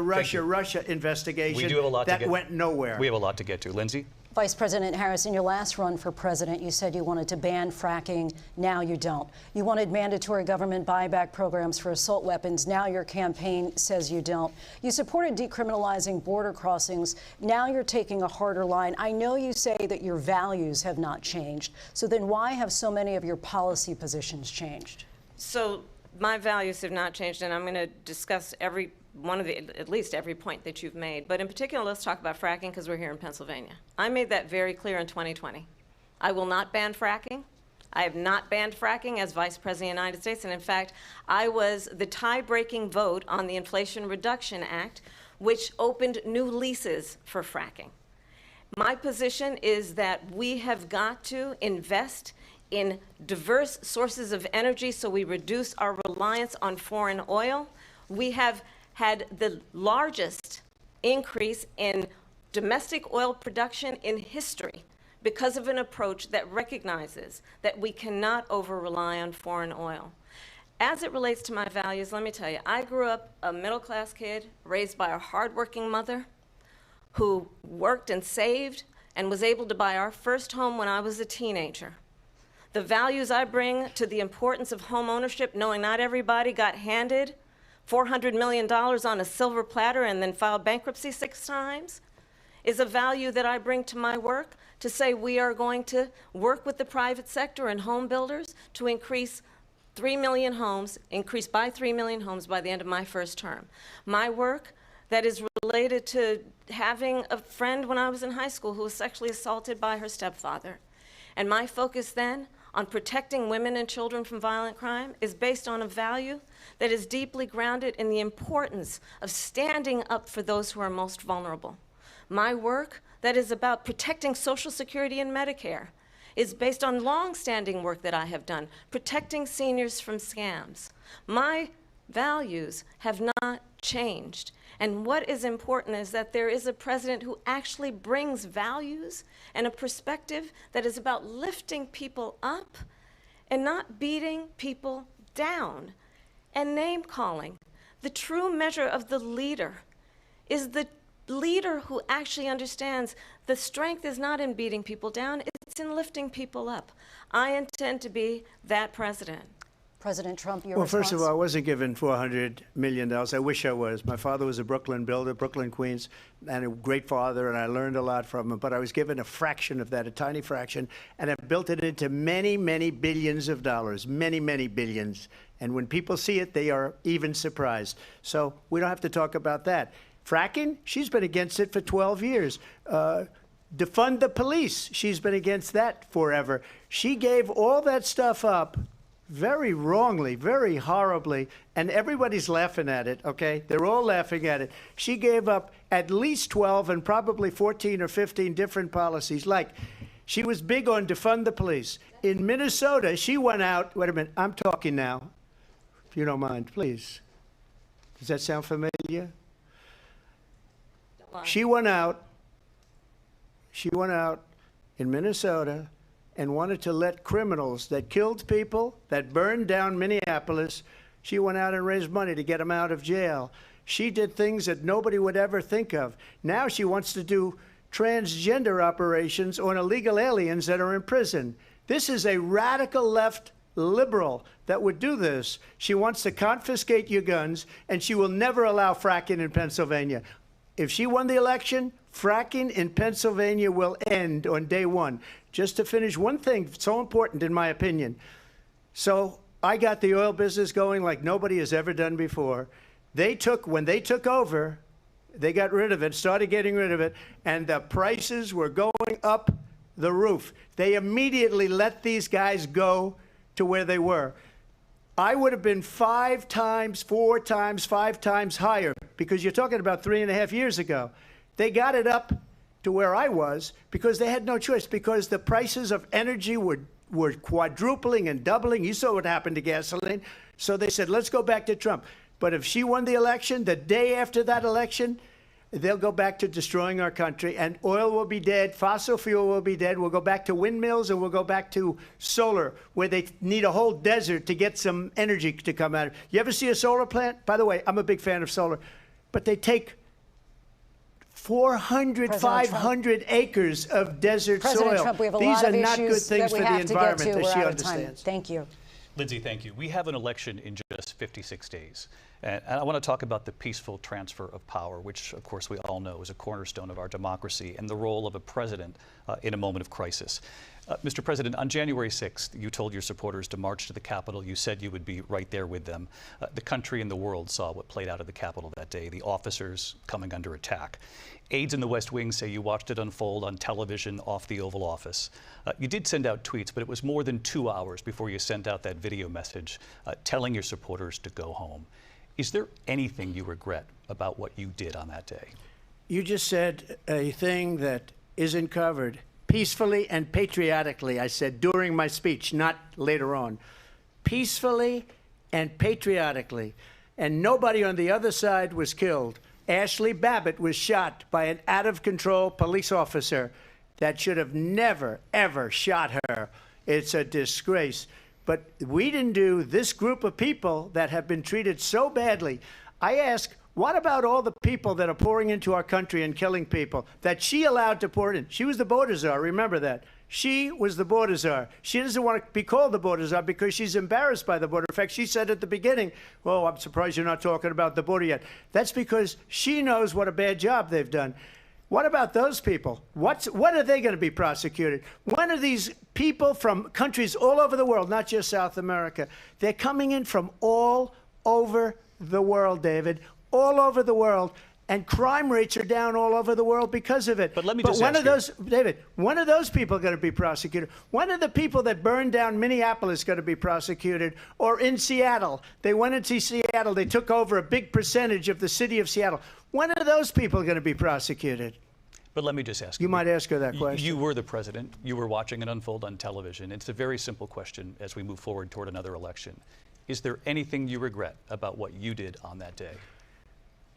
investigation We do have a lot that to get, went nowhere. We have a lot to get to. Lindsay? Vice President Harris, in your last run for president, you said you wanted to ban fracking. Now you don't. You wanted mandatory government buyback programs for assault weapons. Now your campaign says you don't. You supported decriminalizing border crossings. Now you're taking a harder line. I know you say that your values have not changed. So then why have so many of your policy positions changed? So my values have not changed, and I'm going to discuss every one of the, at least every point that you've made. But in particular, let's talk about fracking because we're here in Pennsylvania. I made that very clear in 2020. I will not ban fracking. I have not banned fracking as Vice President of the United States. And in fact, I was the tie-breaking vote on the Inflation Reduction Act, which opened new leases for fracking. My position is that we have got to invest in diverse sources of energy so we reduce our reliance on foreign oil. We have had the largest increase in domestic oil production in history because of an approach that recognizes that we cannot over-rely on foreign oil. As it relates to my values, let me tell you, I grew up a middle-class kid raised by a hardworking mother who worked and saved and was able to buy our first home when I was a teenager. The values I bring to the importance of home ownership, knowing not everybody got handed $400 million on a silver platter and then filed bankruptcy 6 times, is a value that I bring to my work to say we are going to work with the private sector and home builders to increase 3 million homes, increase by 3 million homes by the end of my first term. My work that is related to having a friend when I was in high school who was sexually assaulted by her stepfather. And my focus then on protecting women and children from violent crime is based on a value that is deeply grounded in the importance of standing up for those who are most vulnerable. My work that is about protecting Social Security and Medicare is based on long-standing work that I have done, protecting seniors from scams. My values have not changed. And what is important is that there is a president who actually brings values and a perspective that is about lifting people up and not beating people down and name-calling. The true measure of the leader is the leader who actually understands the strength is not in beating people down, it's in lifting people up. I intend to be that president. President Trump, your Well, response? first of all, I wasn't given $400 million. I wish I was. My father was a Brooklyn builder, Brooklyn, Queens, and a great father, and I learned a lot from him. But I was given a fraction of that, a tiny fraction, and I've built it into many, many billions of dollars, many, many billions. And when people see it, they are even surprised. So we don't have to talk about that. Fracking, she's been against it for 12 years. Defund the police, she's been against that forever. She gave all that stuff up very wrongly, very horribly, and everybody's laughing at it, okay? They're all laughing at it. She gave up at least 12 and probably 14 or 15 different policies. Like, she was big on defund the police. In Minnesota, she went out, wait a minute, I'm talking now, if you don't mind, please. Does that sound familiar? She went out in Minnesota and wanted to let criminals that killed people, that burned down Minneapolis, she went out and raised money to get them out of jail. She did things that nobody would ever think of. Now she wants to do transgender operations on illegal aliens that are in prison. This is a radical left liberal that would do this. She wants to confiscate your guns, and she will never allow fracking in Pennsylvania. If she won the election, fracking in Pennsylvania will end on day one. Just to finish, one thing so important in my opinion. So I got the oil business going like nobody has ever done before. When they took over, they got rid of it, started getting rid of it, and the prices were going up the roof. They immediately let these guys go to where they were. I would have been 5 times, 4 times, 5 times higher, because you're talking about 3.5 years ago. They got it up to where I was because they had no choice, because the prices of energy were quadrupling and doubling. You saw what happened to gasoline. So they said, let's go back to Trump. But if she won the election, the day after that election, they'll go back to destroying our country, and oil will be dead, fossil fuel will be dead, we'll go back to windmills, and we'll go back to solar, where they need a whole desert to get some energy to come out of it. You ever see a solar plant? By the way, I'm a big fan of solar, but they take 400, President 500 acres of desert President soil. Trump, we have a These lot are of not good issues things that for we the have to get environment, to. as We're she out of time. understands. Thank you. Lindsay, thank you. We have an election in just 56 days. And I want to talk about the peaceful transfer of power, which, of course, we all know is a cornerstone of our democracy, and the role of a president in a moment of crisis. Mr. President, on January 6th, you told your supporters to march to the Capitol. You said you would be right there with them. The country and the world saw what played out at the Capitol that day, the officers coming under attack. Aides in the West Wing say you watched it unfold on television off the Oval Office. You did send out tweets, but it was more than 2 hours before you sent out that video message telling your supporters to go home. Is there anything you regret about what you did on that day? You just said a thing that isn't covered. Peacefully and patriotically, I said during my speech, not later on. Peacefully and patriotically. And nobody on the other side was killed. Ashley Babbitt was shot by an out-of-control police officer that should have never, ever shot her. It's a disgrace. But we didn't do this group of people that have been treated so badly. I ask, what about all the people that are pouring into our country and killing people that she allowed to pour in? She was the border czar, remember that. She was the border czar. She doesn't want to be called the border czar because she's embarrassed by the border. In fact, she said at the beginning, oh, I'm surprised you're not talking about the border yet. That's because she knows what a bad job they've done. What about those people? When are they going to be prosecuted? When are these people from countries all over the world, not just South America? They're coming in from all over the world, David, all over the world, and crime rates are down all over the world because of it. But let me just when ask are those, David, when are those people going to be prosecuted? When are the people that burned down Minneapolis going to be prosecuted? Or in Seattle, they went into Seattle, they took over a big percentage of the city of Seattle. When are those people going to be prosecuted? But let me just ask you. You might ask her that question. You were the president. You were watching it unfold on television. It's a very simple question as we move forward toward another election. Is there anything you regret about what you did on that day?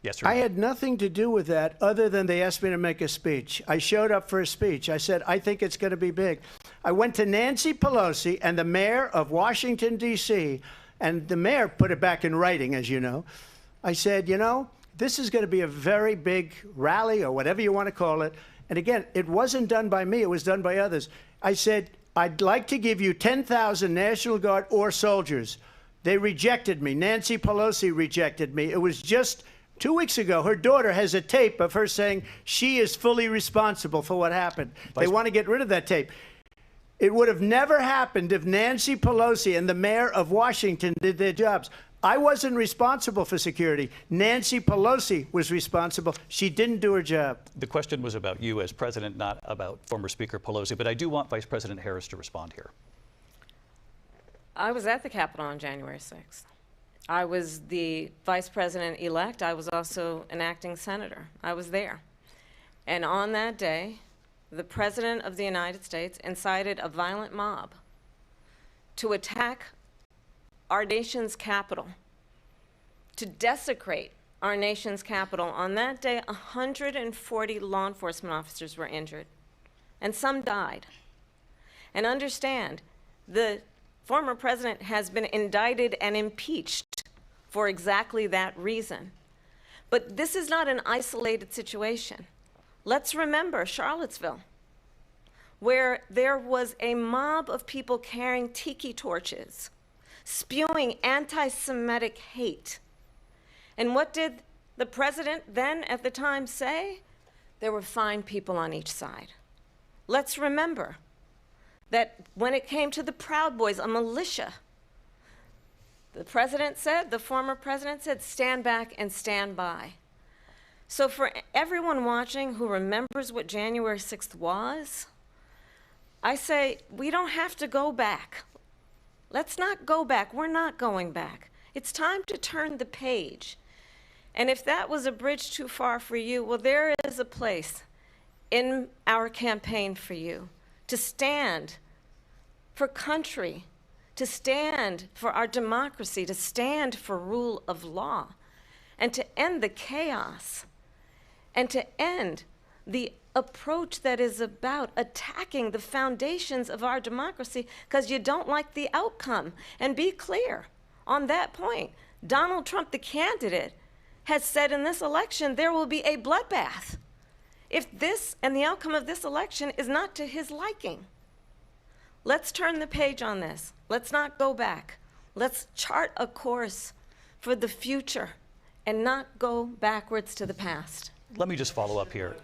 Yes or no? I had nothing to do with that other than they asked me to make a speech. I showed up for a speech. I said, I think it's going to be big. I went to Nancy Pelosi and the mayor of Washington, D.C., and the mayor put it back in writing, as you know. I said, you know, this is going to be a very big rally or whatever you want to call it. And again, it wasn't done by me. It was done by others. I said, I'd like to give you 10,000 National Guard or soldiers. They rejected me. Nancy Pelosi rejected me. It was just 2 weeks ago. Her daughter has a tape of her saying she is fully responsible for what happened. They want to get rid of that tape. It would have never happened if Nancy Pelosi and the mayor of Washington did their jobs. I wasn't responsible for security. Nancy Pelosi was responsible. She didn't do her job. The question was about you as president, not about former Speaker Pelosi, but I do want Vice President Harris to respond here. I was at the Capitol on January 6th. I was the vice president-elect. I was also an acting senator. I was there. And on that day, the President of the United States incited a violent mob to attack our nation's capital, to desecrate our nation's capital. On that day, 140 law enforcement officers were injured, and some died. And understand, the former president has been indicted and impeached for exactly that reason. But this is not an isolated situation. Let's remember Charlottesville, where there was a mob of people carrying tiki torches, spewing anti-Semitic hate. And what did the president then at the time say? There were fine people on each side. Let's remember that when it came to the Proud Boys, a militia, the president said, the former president said, stand back and stand by. So for everyone watching who remembers what January 6th was, I say we don't have to go back. Let's not go back. We're not going back. It's time to turn the page. And if that was a bridge too far for you, well, there is a place in our campaign for you to stand for country, to stand for our democracy, to stand for rule of law, and to end the chaos, and to end the approach that is about attacking the foundations of our democracy because you don't like the outcome. And be clear on that point. Donald Trump, the candidate, has said in this election there will be a bloodbath. if this and the outcome of this election is not to his liking. Let's turn the page on this. Let's not go back. Let's chart a course for the future and not go backwards to the past. Let me just follow up here.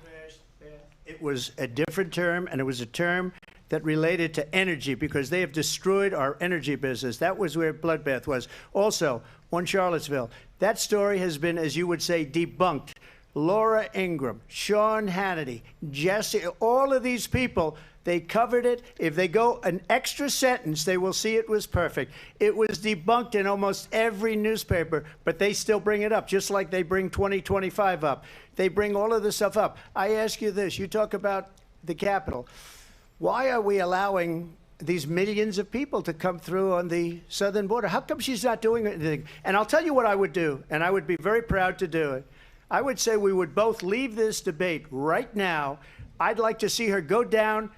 It was a different term, and it was a term that related to energy because they have destroyed our energy business. That was where Bloodbath was. Also, on Charlottesville, that story has been, as you would say, debunked. Laura Ingraham, Sean Hannity, Jesse, all of these people, they covered it. If they go an extra sentence, they will see it was perfect. It was debunked in almost every newspaper, but they still bring it up, just like they bring 2025 up. They bring all of this stuff up. I ask you this. You talk about the Capitol. Why are we allowing these millions of people to come through on the southern border? How come she's not doing anything? And I'll tell you what I would do, and I would be very proud to do it. I would say we would both leave this debate right now. I'd like to see her go down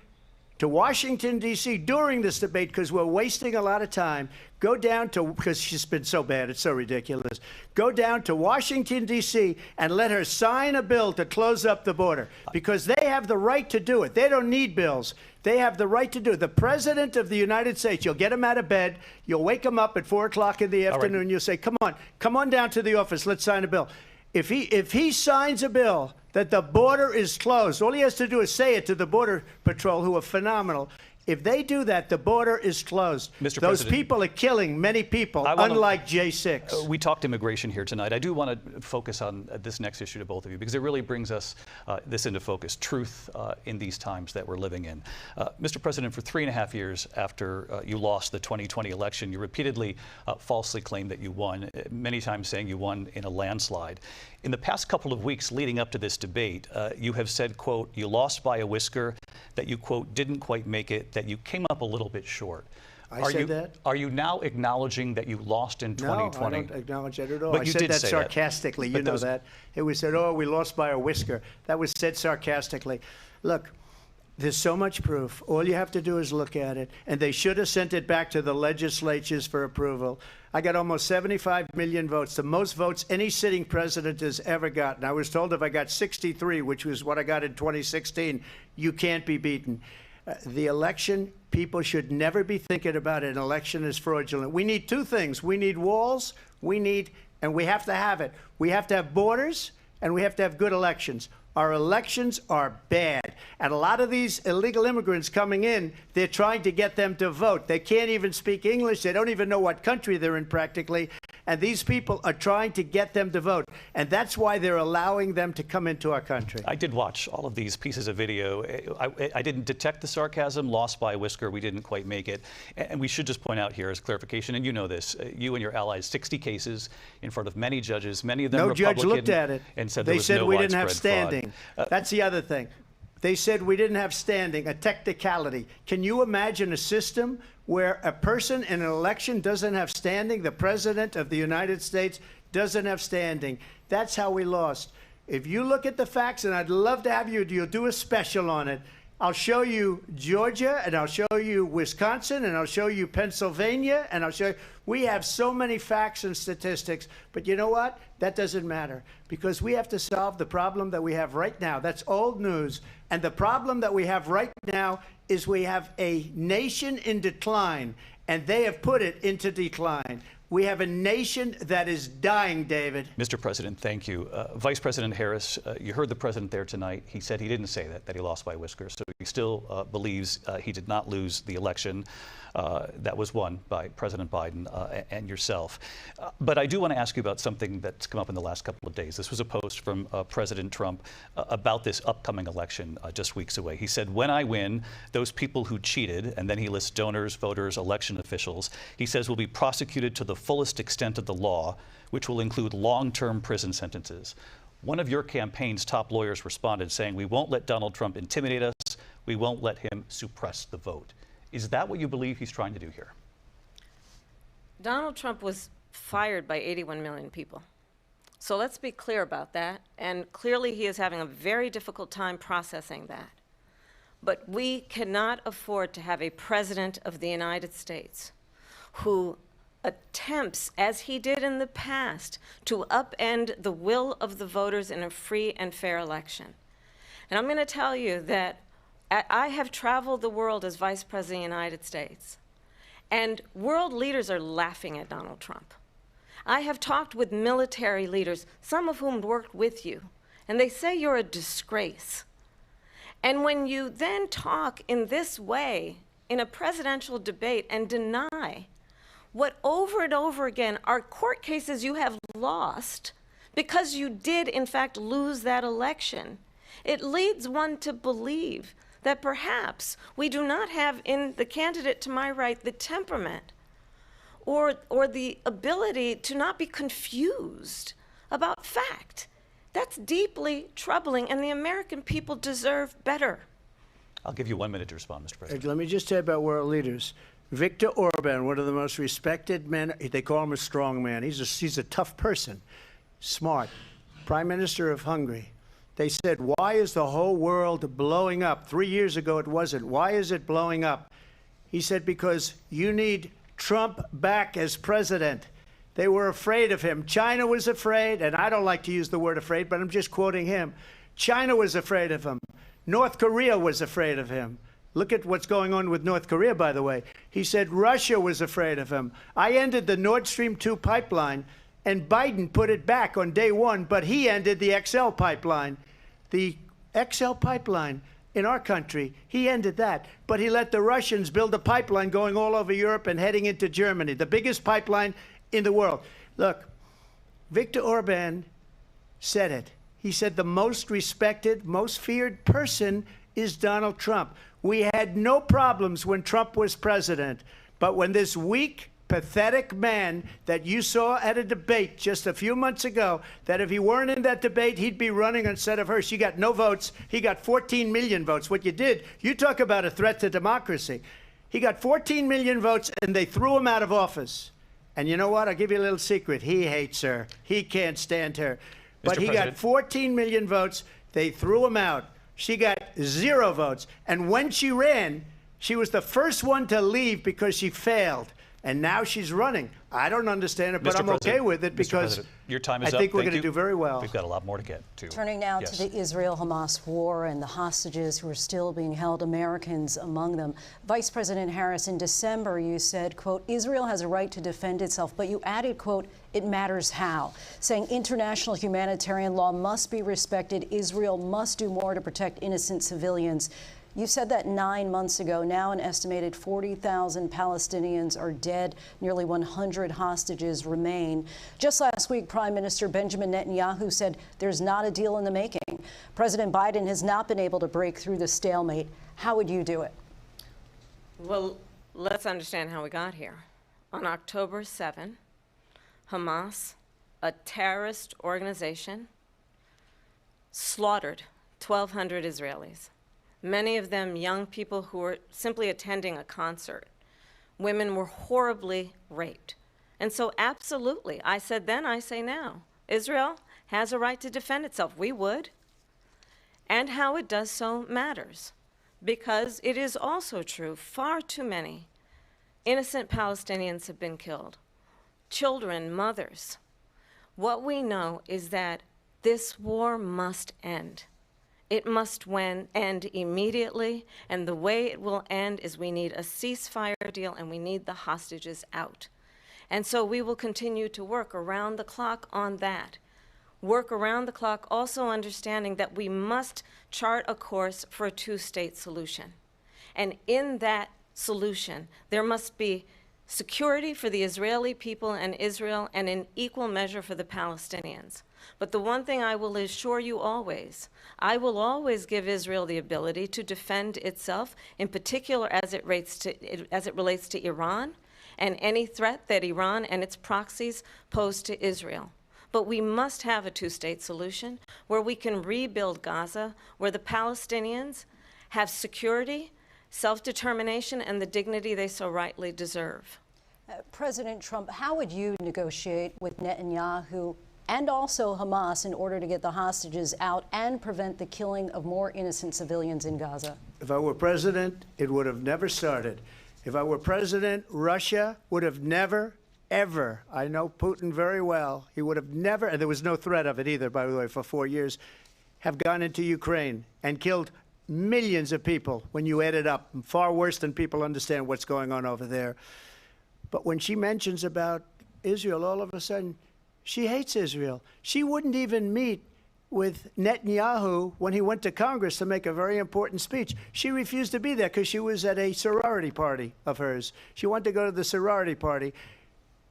to Washington, D.C. during this debate because we're wasting a lot of time. Go down to, because she's been so bad, it's so ridiculous. Go down to Washington, D.C. and let her sign a bill to close up the border because they have the right to do it. They don't need bills. They have the right to do it. The President of the United States, you'll get him out of bed. You'll wake him up at 4 o'clock in the afternoon. Right. You'll say, come on down to the office. Let's sign a bill. If he signs a bill that the border is closed, all he has to do is say it to the Border Patrol, who are phenomenal. If they do that, the border is closed. Mr. Those President, people are killing many people, unlike J6. We talked immigration here tonight. I do want to focus on this next issue to both of you because it really brings us this into focus, truth in these times that we're living in. Mr. President, for 3.5 years after you lost the 2020 election, you repeatedly falsely claimed that you won, many times saying you won in a landslide. In the past couple of weeks leading up to this debate, you have said, quote, you lost by a whisker, that you, quote, didn't quite make it, that you came up a little bit short. I said that? Are you now acknowledging that you lost in 2020? No, I don't acknowledge that at all. But I you said did that say sarcastically. That. You know that. It was said, oh, we lost by a whisker. That was said sarcastically. Look, there's so much proof. All you have to do is look at it. And they should have sent it back to the legislatures for approval. I got almost 75 million votes, the most votes any sitting president has ever gotten. I was told if I got 63, which was what I got in 2016, you can't be beaten. The election, people should never be thinking about an election as fraudulent. We need two things. We need walls, and we have to have it. We have to have borders, and we have to have good elections. Our elections are bad. And a lot of these illegal immigrants coming in, they're trying to get them to vote. They can't even speak English. They don't even know what country they're in practically. And these people are trying to get them to vote. And that's why they're allowing them to come into our country. I did watch all of these pieces of video. I didn't detect the sarcasm, lost by a whisker. We didn't quite make it. And we should just point out here as clarification, and you know this, you and your allies, 60 cases in front of many judges, many of them Republican. No judge looked at it. And said they there was said no we didn't have widespread standing. fraud. That's the other thing. They said we didn't have standing, a technicality. Can you imagine a system where a person in an election doesn't have standing? The President of the United States doesn't have standing. That's how we lost. If you look at the facts, and I'd love to have you'll do a special on it. I'll show you Georgia, and I'll show you Wisconsin, and I'll show you Pennsylvania, and I'll show you. We have so many facts and statistics, but you know what? That doesn't matter because we have to solve the problem that we have right now. That's old news. And the problem that we have right now is we have a nation in decline, and they have put it into decline. We have a nation that is dying, David. Mr. President, thank you. Vice President Harris, you heard the president there tonight. He said he didn't say that he lost by a whisker. So he still believes he did not lose the election that was won by President Biden and yourself. But I do want to ask you about something that's come up in the last couple of days. This was a post from President Trump about this upcoming election just weeks away. He said, when I win, those people who cheated, and then he lists donors, voters, election officials, he says will be prosecuted to the fullest extent of the law, which will include long-term prison sentences. One of your campaign's top lawyers responded saying, we won't let Donald Trump intimidate us. We won't let him suppress the vote. Is that what you believe he's trying to do here? Donald Trump was fired by 81 million people. So let's be clear about that. And clearly he is having a very difficult time processing that. But we cannot afford to have a president of the United States who attempts, as he did in the past, to upend the will of the voters in a free and fair election. And I'm going to tell you that I have traveled the world as Vice President of the United States, and world leaders are laughing at Donald Trump. I have talked with military leaders, some of whom worked with you, and they say you're a disgrace. And when you then talk in this way in a presidential debate and deny what over and over again are court cases you have lost because you did in fact lose that election, it leads one to believe that perhaps we do not have in the candidate to my right the temperament or the ability to not be confused about fact. That's deeply troubling, and the American people deserve better. I'll give you 1 minute to respond, Mr. President. Let me just say about world leaders. Viktor Orban, one of the most respected men, they call him a strong man. He's a tough person, smart. Prime Minister of Hungary. They said, why is the whole world blowing up? 3 years ago it wasn't. Why is it blowing up? He said, because you need Trump back as president. They were afraid of him. China was afraid, and I don't like to use the word afraid, but I'm just quoting him. China was afraid of him. North Korea was afraid of him. Look at what's going on with North Korea, by the way. He said Russia was afraid of him. I ended the Nord Stream 2 pipeline, and Biden put it back on day one, but he ended the XL pipeline. The XL pipeline in our country, he ended that. But he let the Russians build a pipeline going all over Europe and heading into Germany, the biggest pipeline in the world. Look, Viktor Orban said it. He said the most respected, most feared person is Donald Trump. We had no problems when Trump was president, but when this weak, pathetic man that you saw at a debate just a few months ago, that if he weren't in that debate, he'd be running instead of her. She got no votes. He got 14 million votes. What you did, you talk about a threat to democracy. He got 14 million votes, and they threw him out of office. And you know what? I'll give you a little secret. He hates her. He can't stand her. But he got 14 million votes. They threw him out. She got 0 votes. And when she ran, she was the first one to leave because she failed. And now she's running. I don't understand it, but I'm okay with it because your time is I think up. we're going to do very well. We've got a lot more to get to. Turning now to the Israel-Hamas war and the hostages who are still being held, Americans among them. Vice President Harris, in December, you said, quote, Israel has a right to defend itself, but you added, quote, it matters how, saying international humanitarian law must be respected. Israel must do more to protect innocent civilians. You said that 9 months ago. Now an estimated 40,000 Palestinians are dead. Nearly 100 hostages remain. Just last week, Prime Minister Benjamin Netanyahu said there's not a deal in the making. President Biden has not been able to break through the stalemate. How would you do it? Well, let's understand how we got here. On October 7, Hamas, a terrorist organization, slaughtered 1,200 Israelis. Many of them young people who were simply attending a concert. Women were horribly raped. And so absolutely, I said then, I say now, Israel has a right to defend itself. We would. And how it does so matters. Because it is also true, far too many innocent Palestinians have been killed. Children, mothers. What we know is that this war must end. It must end immediately, and the way it will end is we need a ceasefire deal and we need the hostages out. And so we will continue to work around the clock on that. Work around the clock, also understanding that we must chart a course for a two-state solution. And in that solution, there must be security for the Israeli people and Israel, and in equal measure for the Palestinians. But the one thing I will assure you always, I will always give Israel the ability to defend itself, in particular as it relates to Iran and any threat that Iran and its proxies pose to Israel. But we must have a two-state solution where we can rebuild Gaza, where the Palestinians have security, self-determination, and the dignity they so rightly deserve. President Trump, how would you negotiate with Netanyahu and also Hamas in order to get the hostages out and prevent the killing of more innocent civilians in Gaza? If I were president, it would have never started. If I were president, Russia would have never, ever, I know Putin very well, he would have never, and there was no threat of it either, by the way, for 4 years, have gone into Ukraine and killed millions of people when you add it up, far worse than people understand what's going on over there. But when she mentions about Israel, all of a sudden, she hates Israel. She wouldn't even meet with Netanyahu when he went to Congress to make a very important speech. She refused to be there because she was at a sorority party of hers. She wanted to go to the sorority party.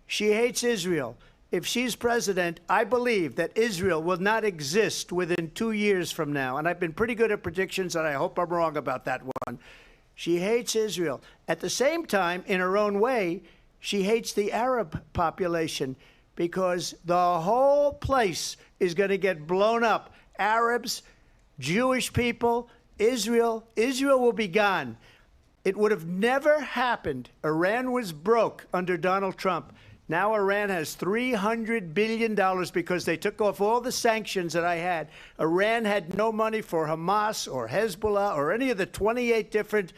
She hates Israel. If she's president, I believe that Israel will not exist within 2 years from now. And I've been pretty good at predictions, and I hope I'm wrong about that one. She hates Israel. At the same time, in her own way, she hates the Arab population because the whole place is going to get blown up. Arabs, Jewish people, Israel will be gone. It would have never happened. Iran was broke under Donald Trump. Now Iran has $300 billion because they took off all the sanctions that I had. Iran had no money for Hamas or Hezbollah or any of the 28 different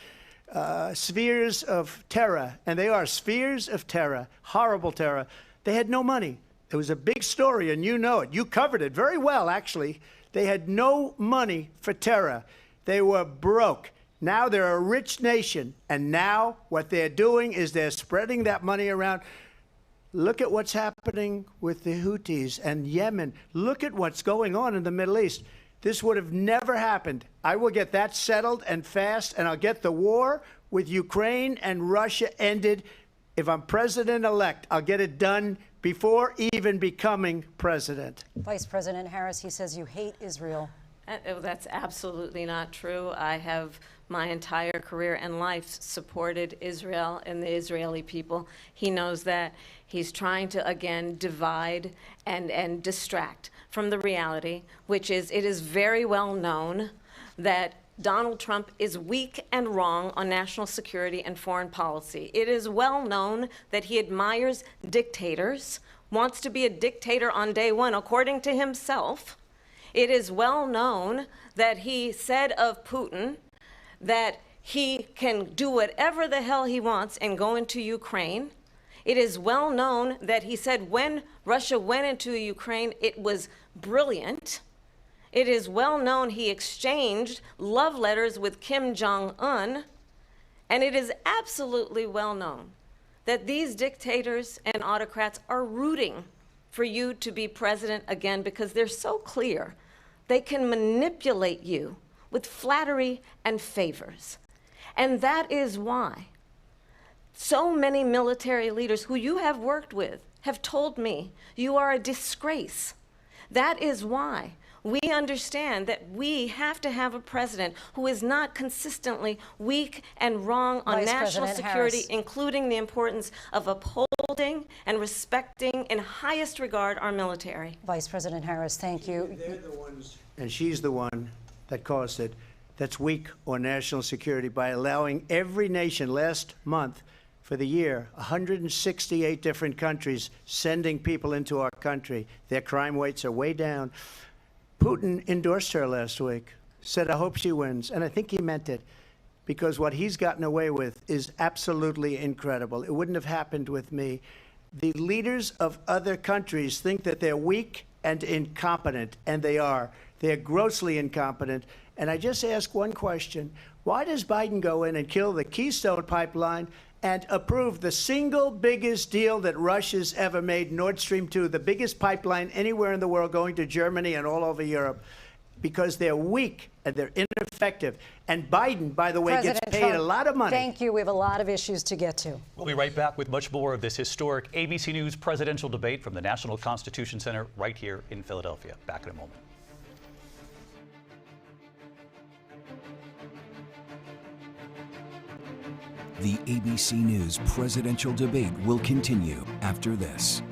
spheres of terror. And they are spheres of terror, horrible terror. They had no money. It was a big story, and you know it. You covered it very well, actually. They had no money for terror. They were broke. Now they're a rich nation, and now what they're doing is they're spreading that money around. Look at what's happening with the Houthis and Yemen. Look at what's going on in the Middle East. This would have never happened. I will get that settled and fast, and I'll get the war with Ukraine and Russia ended. If I'm president-elect, I'll get it done before even becoming president. Vice President Harris, he says you hate Israel. That's absolutely not true. I have my entire career and life supported Israel and the Israeli people. He knows that. He's trying to, again, divide and distract from the reality, which is it is very well known that Donald Trump is weak and wrong on national security and foreign policy. It is well known that he admires dictators, wants to be a dictator on day one, according to himself. It is well known that he said of Putin that he can do whatever the hell he wants and go into Ukraine. It is well known that he said when Russia went into Ukraine, it was brilliant. It is well known he exchanged love letters with Kim Jong-un. And it is absolutely well known that these dictators and autocrats are rooting for you to be president again because they're so clear. They can manipulate you with flattery and favors. And that is why so many military leaders who you have worked with have told me you are a disgrace. That is why we understand that we have to have a president who is not consistently weak and wrong on Vice national President security, Harris. including the importance of upholding and respecting in highest regard our military. Vice President Harris, thank you. They're the ones, and she's the one that caused it, that's weak on national security by allowing every nation last month for the year, 168 different countries sending people into our country. Their crime rates are way down. Putin endorsed her last week, said, I hope she wins. And I think he meant it because what he's gotten away with is absolutely incredible. It wouldn't have happened with me. The leaders of other countries think that they're weak and incompetent, and they are. They're grossly incompetent. And I just ask one question. Why does Biden go in and kill the Keystone Pipeline and approve the single biggest deal that Russia's ever made, Nord Stream 2, the biggest pipeline anywhere in the world going to Germany and all over Europe? Because they're weak and they're ineffective. And Biden, by the way, President gets paid Trump, a lot of money. Thank you. We have a lot of issues to get to. We'll be right back with much more of this historic ABC News presidential debate from the National Constitution Center right here in Philadelphia. Back in a moment. The ABC News presidential debate will continue after this.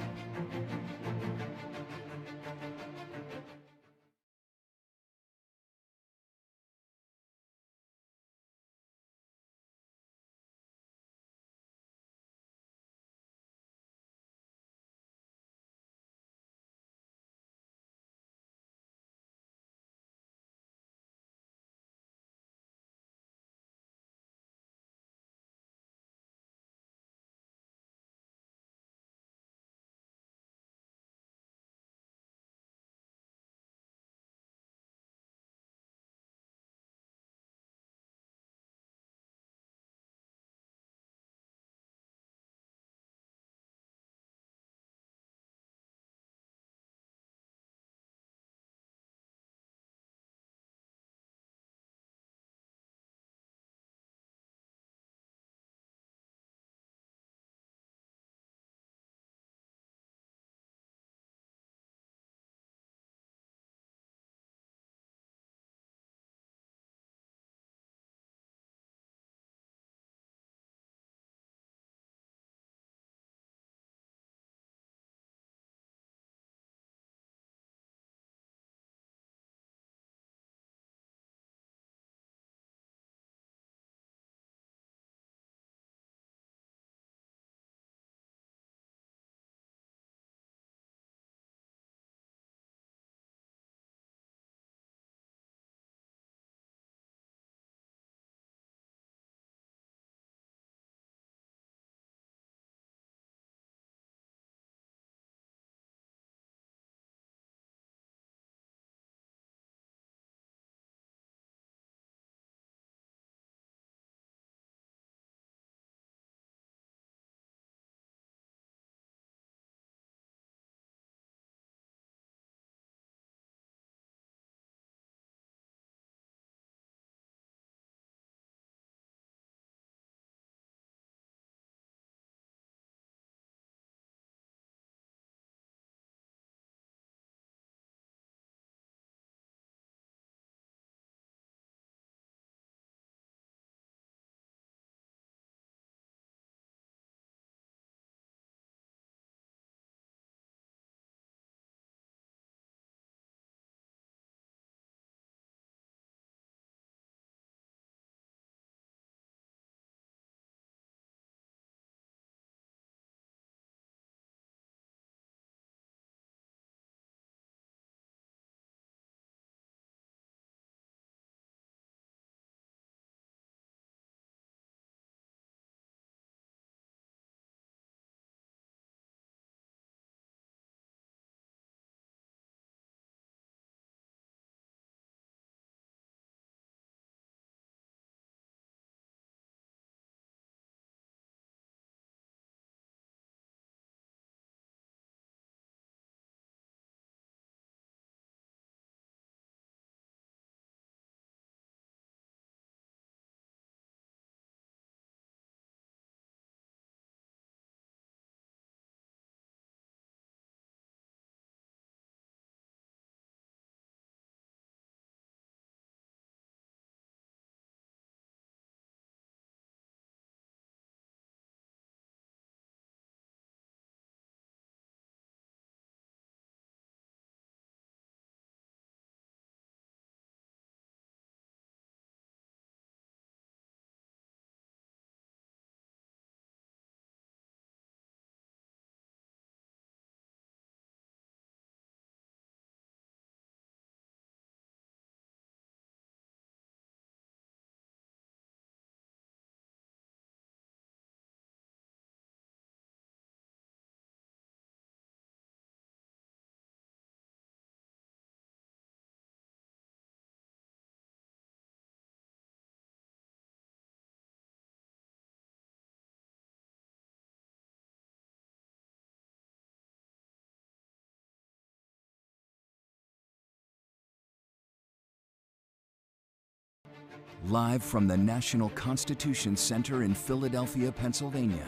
Live from the National Constitution Center in Philadelphia, Pennsylvania.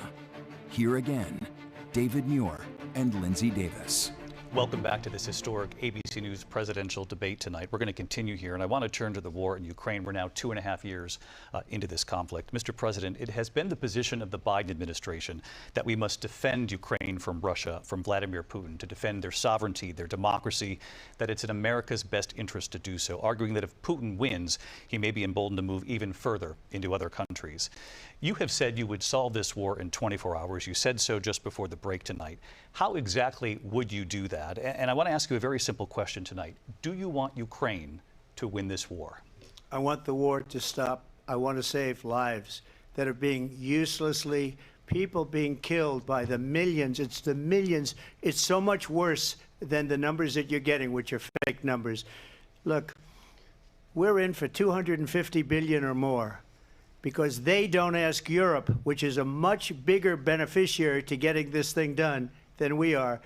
Here again, David Muir and Lindsay Davis. Welcome back to this historic ABC News presidential debate tonight. We're going to continue here, and I want to turn to the war in Ukraine. We're now 2.5 years into this conflict. Mr. President, it has been the position of the Biden administration that we must defend Ukraine from Russia, from Vladimir Putin, to defend their sovereignty, their democracy, that it's in America's best interest to do so, arguing that if Putin wins, he may be emboldened to move even further into other countries. You have said you would solve this war in 24 hours. You said so just before the break tonight. How exactly would you do that? And I want to ask you a very simple question tonight. Do you want Ukraine to win this war? I want the war to stop. I want to save lives that are being uselessly, people being killed by the millions. It's the millions. It's so much worse than the numbers that you're getting, which are fake numbers. Look, we're in for 250 billion or more, because they don't ask Europe, which is a much bigger beneficiary to getting this thing done than we are.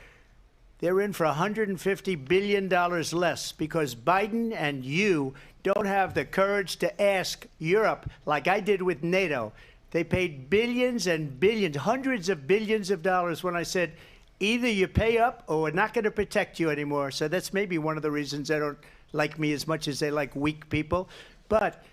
They're in for $150 billion less because Biden and you don't have the courage to ask Europe like I did with NATO. They paid billions and billions, hundreds of billions of dollars when I said, either you pay up or we're not going to protect you anymore. So that's maybe one of the reasons they don't like me as much as they like weak people. But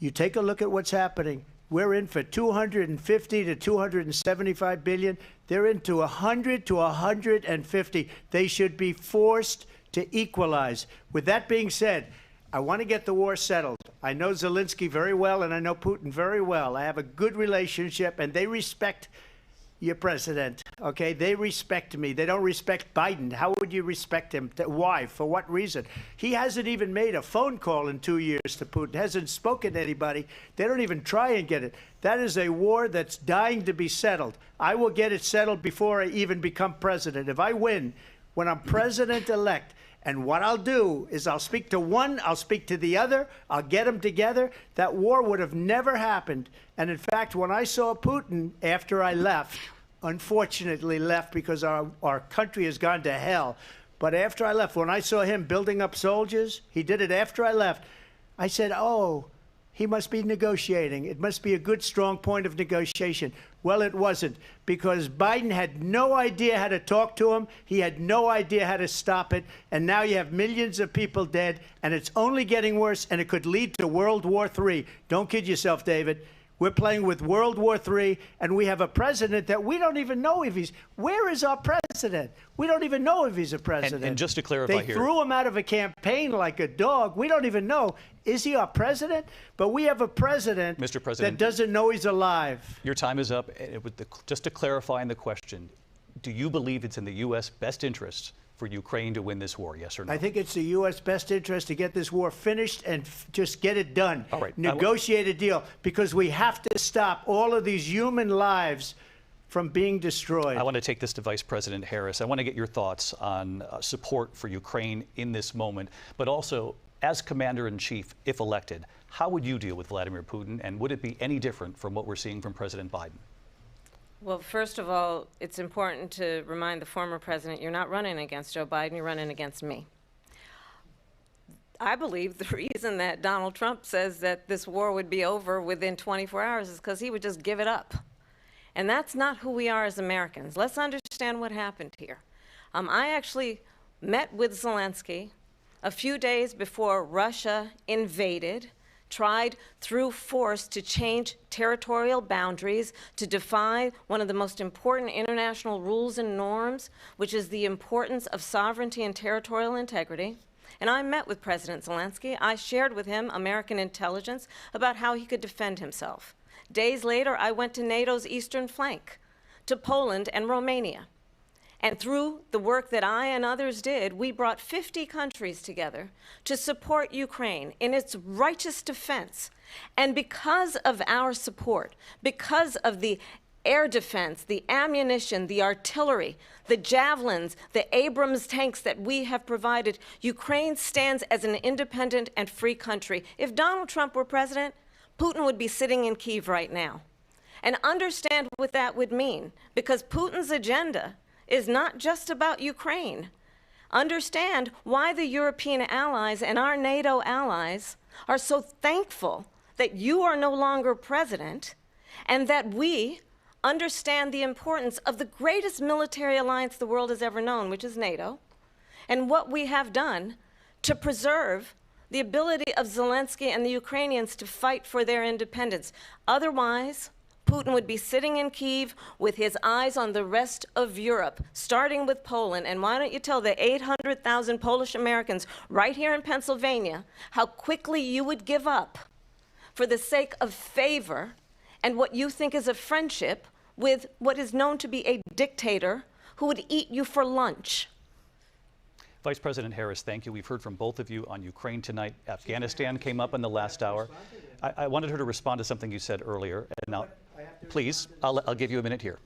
you take a look at what's happening. We're in for 250 to 275 billion. They're into 100 to 150. They should be forced to equalize. With that being said, I want to get the war settled. I know Zelensky very well, and I know Putin very well. I have a good relationship, and they respect your president, okay? They respect me. They don't respect Biden. How would you respect him? Why? For what reason? He hasn't even made a phone call in 2 years to Putin, hasn't spoken to anybody. They don't even try and get it. That is a war that's dying to be settled. I will get it settled before I even become president. If I win, when I'm president-elect, and what I'll do is I'll speak to one, I'll speak to the other, I'll get them together. That war would have never happened. And in fact, when I saw Putin after I left, unfortunately left because our country has gone to hell, but after I left, when I saw him building up soldiers, he did it after I left, I said, oh, he must be negotiating. It must be a good, strong point of negotiation. Well, it wasn't, because Biden had no idea how to talk to him. He had no idea how to stop it. And now you have millions of people dead, and it's only getting worse, and it could lead to World War III. Don't kid yourself, David. We're playing with World War III, and we have a president that we don't even know if he's... Where is our president? We don't even know if he's a president. And just to clarify they here... They threw him out of a campaign like a dog. We don't even know. Is he our president? But we have a president, Mr. President, that doesn't know he's alive. Your time is up. Just to clarify in the question, do you believe it's in the U.S. best interest for Ukraine to win this war, yes or no? I think it's the U.S. best interest to get this war finished and just get it done. All right. Negotiate a deal, because we have to stop all of these human lives from being destroyed. I want to take this to Vice President Harris. I want to get your thoughts on support for Ukraine in this moment, but also, as Commander-in-Chief, if elected, how would you deal with Vladimir Putin, and would it be any different from what we're seeing from President Biden? Well, first of all, it's important to remind the former president you're not running against Joe Biden, you're running against me. I believe the reason that Donald Trump says that this war would be over within 24 hours is because he would just give it up. And that's not who we are as Americans. Let's understand what happened here. I actually met with Zelensky a few days before Russia invaded, tried through force to change territorial boundaries, to defy one of the most important international rules and norms, which is the importance of sovereignty and territorial integrity. And I met with President Zelensky. I shared with him American intelligence about how he could defend himself. Days later, I went to NATO's eastern flank, to Poland and Romania. And through the work that I and others did, we brought 50 countries together to support Ukraine in its righteous defense. And because of our support, because of the air defense, the ammunition, the artillery, the javelins, the Abrams tanks that we have provided, Ukraine stands as an independent and free country. If Donald Trump were president, Putin would be sitting in Kyiv right now. And understand what that would mean, because Putin's agenda is not just about Ukraine. Understand why the European allies and our NATO allies are so thankful that you are no longer president and that we understand the importance of the greatest military alliance the world has ever known, which is NATO, and what we have done to preserve the ability of Zelensky and the Ukrainians to fight for their independence. Otherwise, Putin would be sitting in Kyiv with his eyes on the rest of Europe, starting with Poland. And why don't you tell the 800,000 Polish Americans right here in Pennsylvania how quickly you would give up for the sake of favor and what you think is a friendship with what is known to be a dictator who would eat you for lunch. Vice President Harris, thank you. We've heard from both of you on Ukraine tonight. Afghanistan came up in the last hour. I wanted her to respond to something you said earlier. And now, please, I'll give you a minute here.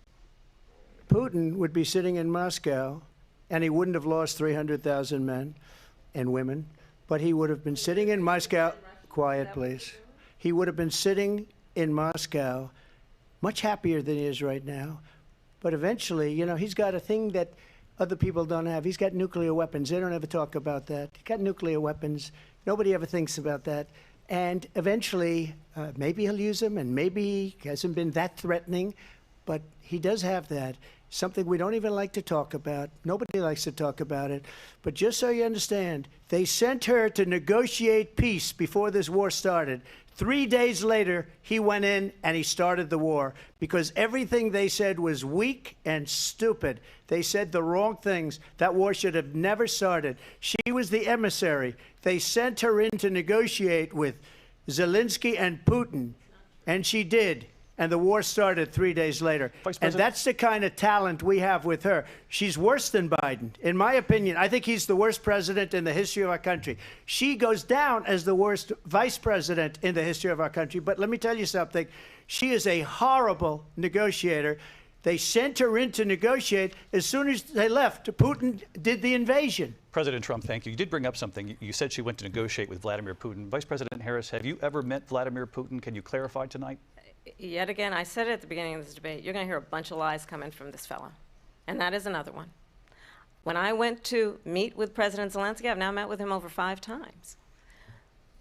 Putin would be sitting in Moscow, and he wouldn't have lost 300,000 men and women, but he would have been sitting in Moscow. Quiet, please. He would have been sitting in Moscow, much happier than he is right now. But eventually, you know, he's got a thing that other people don't have. He's got nuclear weapons. They don't ever talk about that. He's got nuclear weapons. Nobody ever thinks about that. And eventually, maybe he'll use them, and maybe he hasn't been that threatening, but he does have that. Something we don't even like to talk about. Nobody likes to talk about it. But just so you understand, they sent her to negotiate peace before this war started. 3 days later, he went in and he started the war because everything they said was weak and stupid. They said the wrong things. That war should have never started. She was the emissary. They sent her in to negotiate with Zelensky and Putin, and she did. And the war started 3 days later. And that's the kind of talent we have with her. She's worse than Biden. In my opinion, I think he's the worst president in the history of our country. She goes down as the worst vice president in the history of our country. But let me tell you something. She is a horrible negotiator. They sent her in to negotiate. As soon as they left, Putin did the invasion. President Trump, thank you. You did bring up something. You said she went to negotiate with Vladimir Putin. Vice President Harris, have you ever met Vladimir Putin? Can you clarify tonight? Yet again, I said it at the beginning of this debate, you're going to hear a bunch of lies coming from this fellow. And that is another one. When I went to meet with President Zelensky, I've now met with him over 5 times.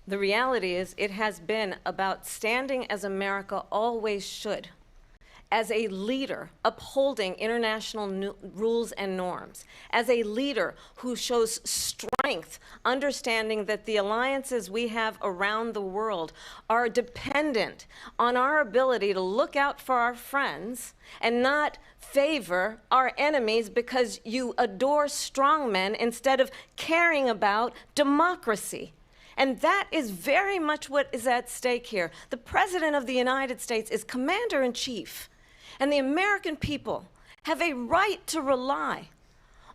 The reality is it has been about standing as America always should, as a leader upholding international rules and norms, as a leader who shows strength, understanding that the alliances we have around the world are dependent on our ability to look out for our friends and not favor our enemies because you adore strongmen instead of caring about democracy. And that is very much what is at stake here. The President of the United States is commander-in-chief. And the American people have a right to rely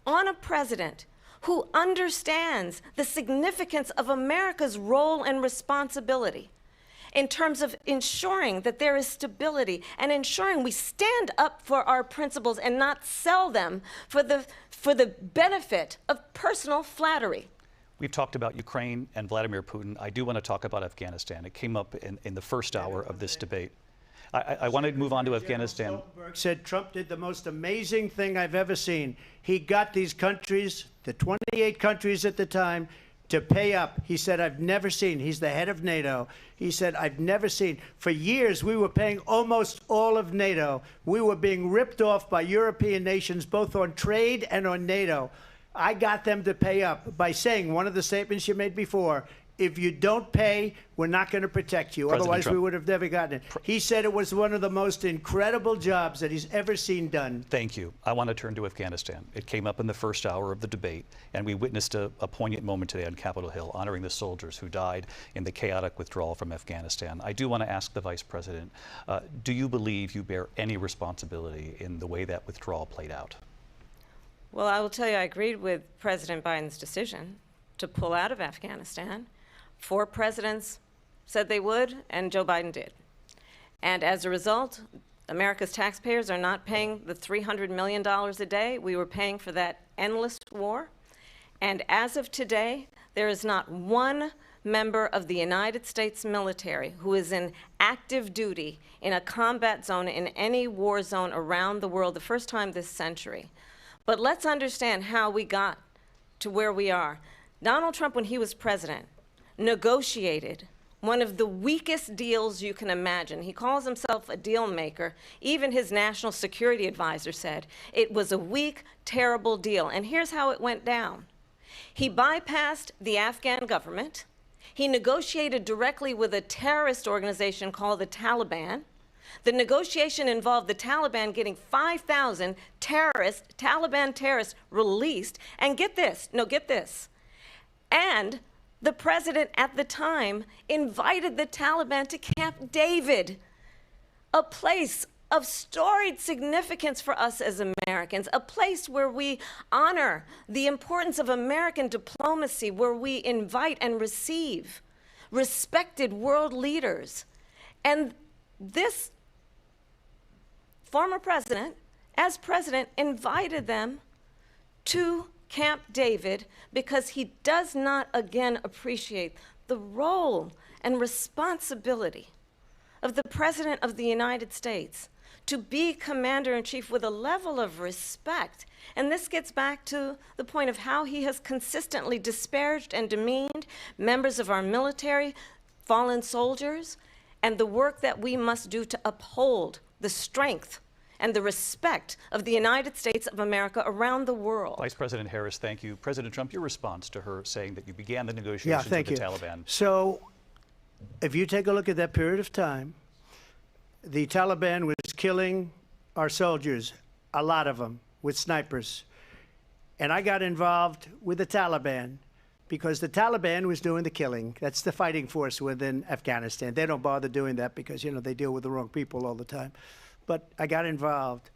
on a president who understands the significance of America's role and responsibility in terms of ensuring that there is stability and ensuring we stand up for our principles and not sell them for the benefit of personal flattery. We've talked about Ukraine and Vladimir Putin. I do want to talk about Afghanistan. It came up in the first hour of this debate. I want to move on to Afghanistan. Stoltenberg said Trump did the most amazing thing I've ever seen. He got these countries, the 28 countries at the time, to pay up. He said, I've never seen. He's the head of NATO. He said, I've never seen. For years, we were paying almost all of NATO. We were being ripped off by European nations, both on trade and on NATO. I got them to pay up by saying one of the statements you made before, if you don't pay, we're not going to protect you. President Otherwise, Trump. we would have never gotten it. He said it was one of the most incredible jobs that he's ever seen done. Thank you. I want to turn to Afghanistan. It came up in the first hour of the debate, and we witnessed a poignant moment today on Capitol Hill, honoring the soldiers who died in the chaotic withdrawal from Afghanistan. I do want to ask the Vice President, do you believe you bear any responsibility in the way that withdrawal played out? Well, I will tell you, I agreed with President Biden's decision to pull out of Afghanistan. 4 presidents said they would, and Joe Biden did. And as a result, America's taxpayers are not paying the $300 million a day we were paying for that endless war. And as of today, there is not one member of the United States military who is in active duty in a combat zone in any war zone around the world, the first time this century. But let's understand how we got to where we are. Donald Trump, when he was president, negotiated one of the weakest deals you can imagine. He calls himself a deal maker. Even his national security advisor said it was a weak, terrible deal. And here's how it went down. He bypassed the Afghan government. He negotiated directly with a terrorist organization called the Taliban. The negotiation involved the Taliban getting 5,000 Taliban terrorists released. And get this, and the president at the time invited the Taliban to Camp David, a place of storied significance for us as Americans, a place where we honor the importance of American diplomacy, where we invite and receive respected world leaders. And this former president, as president, invited them to Camp David because he does not again appreciate the role and responsibility of the President of the United States to be commander-in-chief with a level of respect. And this gets back to the point of how he has consistently disparaged and demeaned members of our military, fallen soldiers, and the work that we must do to uphold the strength and the respect of the United States of America around the world. Vice President Harris, thank you. President Trump, your response to her saying that you began the negotiations with the Taliban. So if you take a look at that period of time, the Taliban was killing our soldiers, a lot of them, with snipers. And I got involved with the Taliban because the Taliban was doing the killing. That's the fighting force within Afghanistan. They don't bother doing that because, you know, they deal with the wrong people all the time. But I got involved.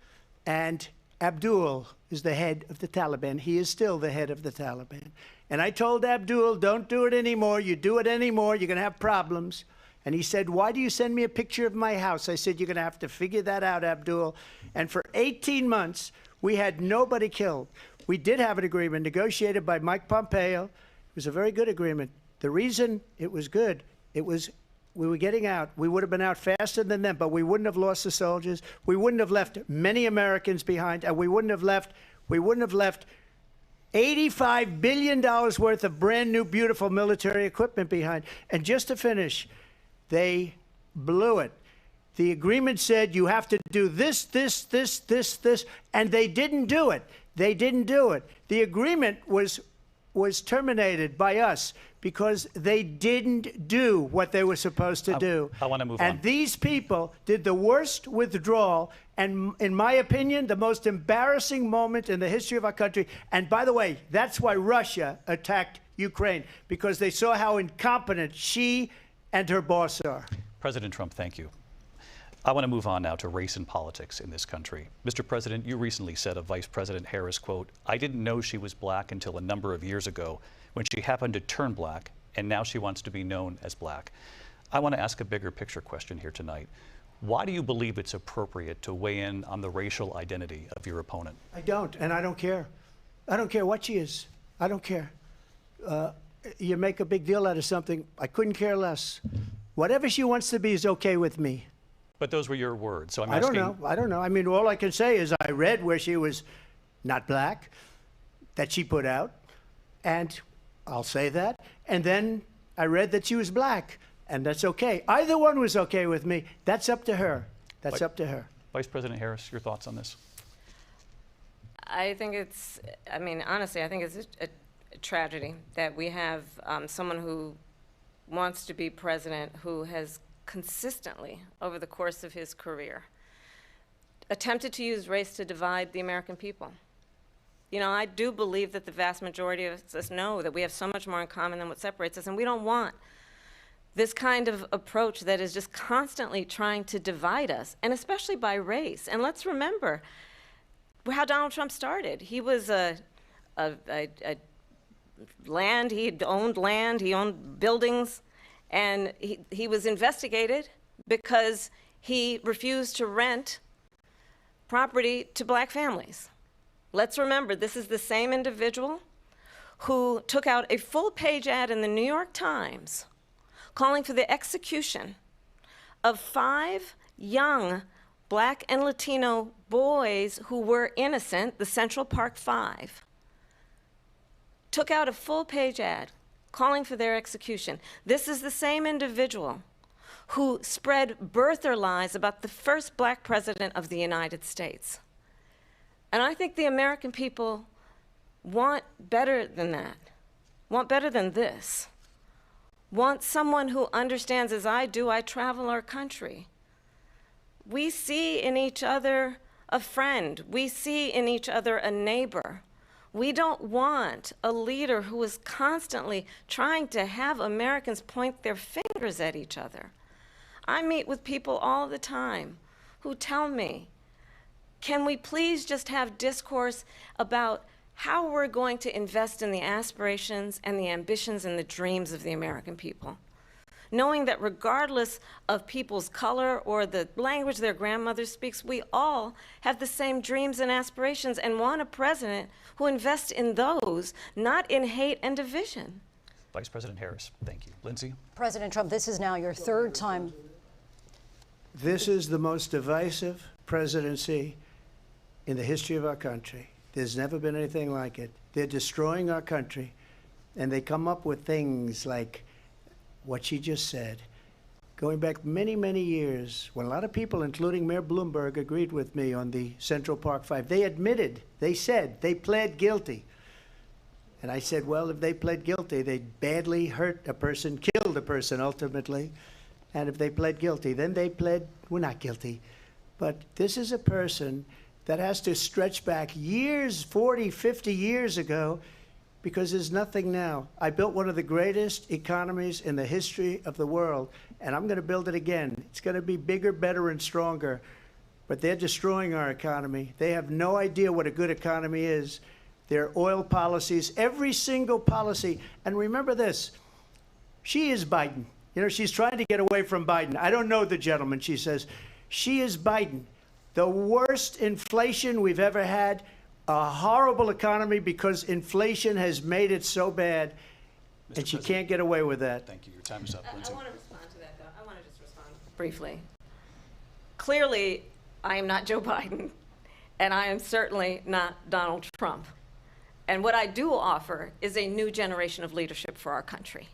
And Abdul is the head of the Taliban. He is still the head of the Taliban. And I told Abdul, don't do it anymore. You do it anymore, you're going to have problems. And he said, why do you send me a picture of my house? I said, you're going to have to figure that out, Abdul. And for 18 months, we had nobody killed. We did have an agreement negotiated by Mike Pompeo. It was a very good agreement. The reason it was good, we were getting out. We would have been out faster than them, but we wouldn't have lost the soldiers. We wouldn't have left many Americans behind, and we wouldn't have left $85 billion worth of brand new, beautiful military equipment behind. And just to finish, they blew it. The agreement said you have to do this, and they didn't do it. They didn't do it. The agreement was terminated by us because they didn't do what they were supposed to do. I want to move on. And these people did the worst withdrawal, and in my opinion, the most embarrassing moment in the history of our country. And by the way, that's why Russia attacked Ukraine, because they saw how incompetent she and her boss are. President Trump, thank you. I want to move on now to race and politics in this country. Mr. President, you recently said of Vice President Harris, quote, I didn't know she was black until a number of years ago when she happened to turn black, and now she wants to be known as black. I want to ask a bigger picture question here tonight. Why do you believe it's appropriate to weigh in on the racial identity of your opponent? I don't, and I don't care. I don't care what she is. I don't care. You make a big deal out of something, I couldn't care less. Whatever she wants to be is okay with me. But those were your words, so I'm asking. asking. I don't know. I mean, all I can say is I read where she was not black, that she put out, and I'll say that. And then I read that she was black, and that's okay. Either one was okay with me. That's up to her. That's up to her. Vice President Harris, your thoughts on this? I think it's, I mean, honestly, I think it's a tragedy that we have someone who wants to be president who has consistently, over the course of his career, attempted to use race to divide the American people. You know, I do believe that the vast majority of us know that we have so much more in common than what separates us, and we don't want this kind of approach that is just constantly trying to divide us, and especially by race. And let's remember how Donald Trump started. He was land, he owned buildings, and he was investigated because he refused to rent property to black families. Let's remember, this is the same individual who took out a full-page ad in the New York Times calling for the execution of 5 young black and Latino boys who were innocent, the Central Park 5. Took out a full-page ad calling for their execution. This is the same individual who spread birther lies about the first black president of the United States. And I think the American people want better than that, want better than this, want someone who understands, as I do, I travel our country. We see in each other a friend. We see in each other a neighbor. We don't want a leader who is constantly trying to have Americans point their fingers at each other. I meet with people all the time who tell me, can we please just have discourse about how we're going to invest in the aspirations and the ambitions and the dreams of the American people? Knowing that regardless of people's color or the language their grandmother speaks, we all have the same dreams and aspirations and want a president who invests in those, not in hate and division. Vice President Harris, thank you. Lindsay? President Trump, this is now your third time. This is the most divisive presidency in the history of our country. There's never been anything like it. They're destroying our country, and they come up with things like what she just said. Going back many, many years, when a lot of people, including Mayor Bloomberg, agreed with me on the Central Park Five, they admitted, they said, they pled guilty. And I said, well, if they pled guilty, they badly hurt a person, killed a person ultimately. And if they pled guilty, then they pled, we're not guilty. But this is a person that has to stretch back years, 40, 50 years ago, because there's nothing now. I built one of the greatest economies in the history of the world, and I'm going to build it again. It's going to be bigger, better, and stronger. But they're destroying our economy. They have no idea what a good economy is. Their oil policies, every single policy. And remember this, she is Biden. You know, she's trying to get away from Biden. I don't know the gentleman, she says. She is Biden. The worst inflation we've ever had, a horrible economy because inflation has made it so bad, and she can't get away with that. Thank you. Your time is up, Lindsay. I want to respond to that, though. I want to just respond briefly. Clearly, I am not Joe Biden, and I am certainly not Donald Trump. And what I do offer is a new generation of leadership for our country.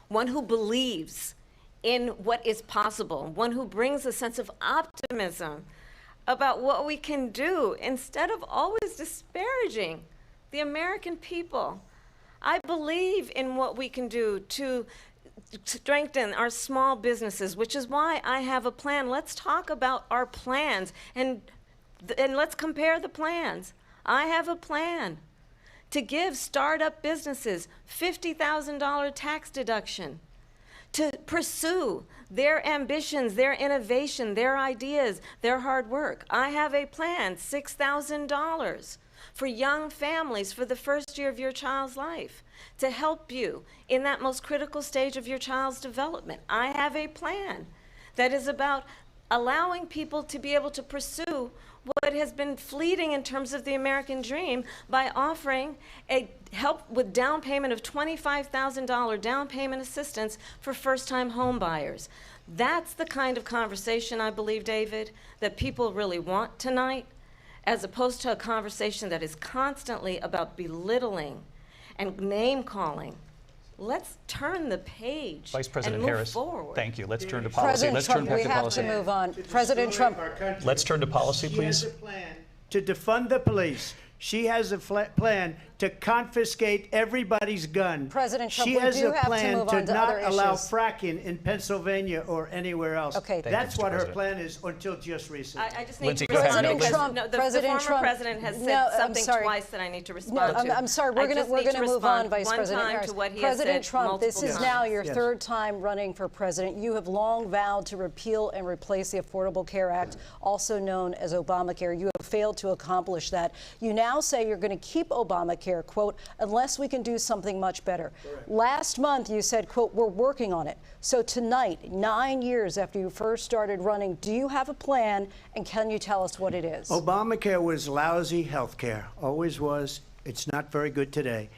One who believes in what is possible, one who brings a sense of optimism about what we can do instead of always disparaging the American people. I believe in what we can do to strengthen our small businesses, which is why I have a plan. Let's talk about our plans and let's compare the plans. I have a plan to give startup businesses $50,000 tax deduction, to pursue their ambitions, their innovation, their ideas, their hard work. I have a plan, $6,000 for young families for the first year of your child's life, to help you in that most critical stage of your child's development. I have a plan that is about allowing people to be able to pursue what has been fleeting in terms of the American dream by offering a help with down payment of $25,000 down payment assistance for first-time home buyers. That's the kind of conversation, I believe, David, that people really want tonight, as opposed to a conversation that is constantly about belittling and name-calling. Let's turn the page Vice President and move Harris, forward. thank you. Let's turn to policy. President Let's Trump, turn back we to have policy. to move on. President Trump. Let's turn to policy, She please. has a plan to defund the police. She has a plan to confiscate everybody's gun. President Trump, she we has do a have to plan move on to not other allow issues. fracking in Pennsylvania or anywhere else. Okay. Thank you, That's Mr. what her President. plan is until just recently. I just need Lindsay, to go ahead. respond President because Trump, no, the President former Trump. president has said No, I'm something sorry. twice that I need to No, respond to. I'm sorry. I We're just going need to move on, respond Vice one President time Harris. to what he has President said Trump, this multiple is times. now your Yes. third time running for president. You have long vowed to repeal and replace the Affordable Care Act, also known as Obamacare. You have failed to accomplish that. You now say you're going to keep Obamacare, quote, unless we can do something much better. Last month, you said, quote, we're working on it. So tonight, 9 years after you first started running, do you have a plan, and can you tell us what it is? Obamacare was lousy health care, always was. It's not very good today.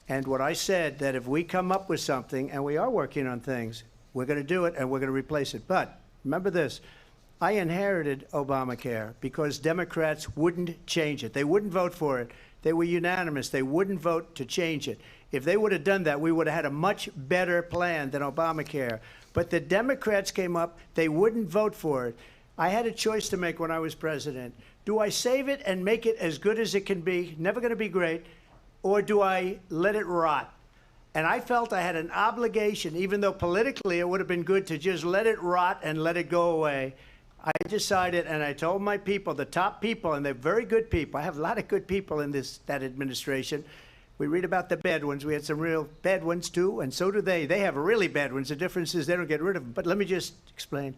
And what I said, that if we come up with something, and we are working on things, we're going to do it and we're going to replace it. But remember this, I inherited Obamacare because Democrats wouldn't change it. They wouldn't vote for it. They were unanimous. They wouldn't vote to change it. If they would have done that, we would have had a much better plan than Obamacare. But the Democrats came up, they wouldn't vote for it. I had a choice to make when I was president. Do I save it and make it as good as it can be, never going to be great, or do I let it rot? And I felt I had an obligation, even though politically it would have been good to just let it rot and let it go away. I decided, and I told my people, the top people, and they're very good people. I have a lot of good people in that administration. We read about the bad ones. We had some real bad ones, too, and so do they. They have really bad ones. The difference is they don't get rid of them. But let me just explain.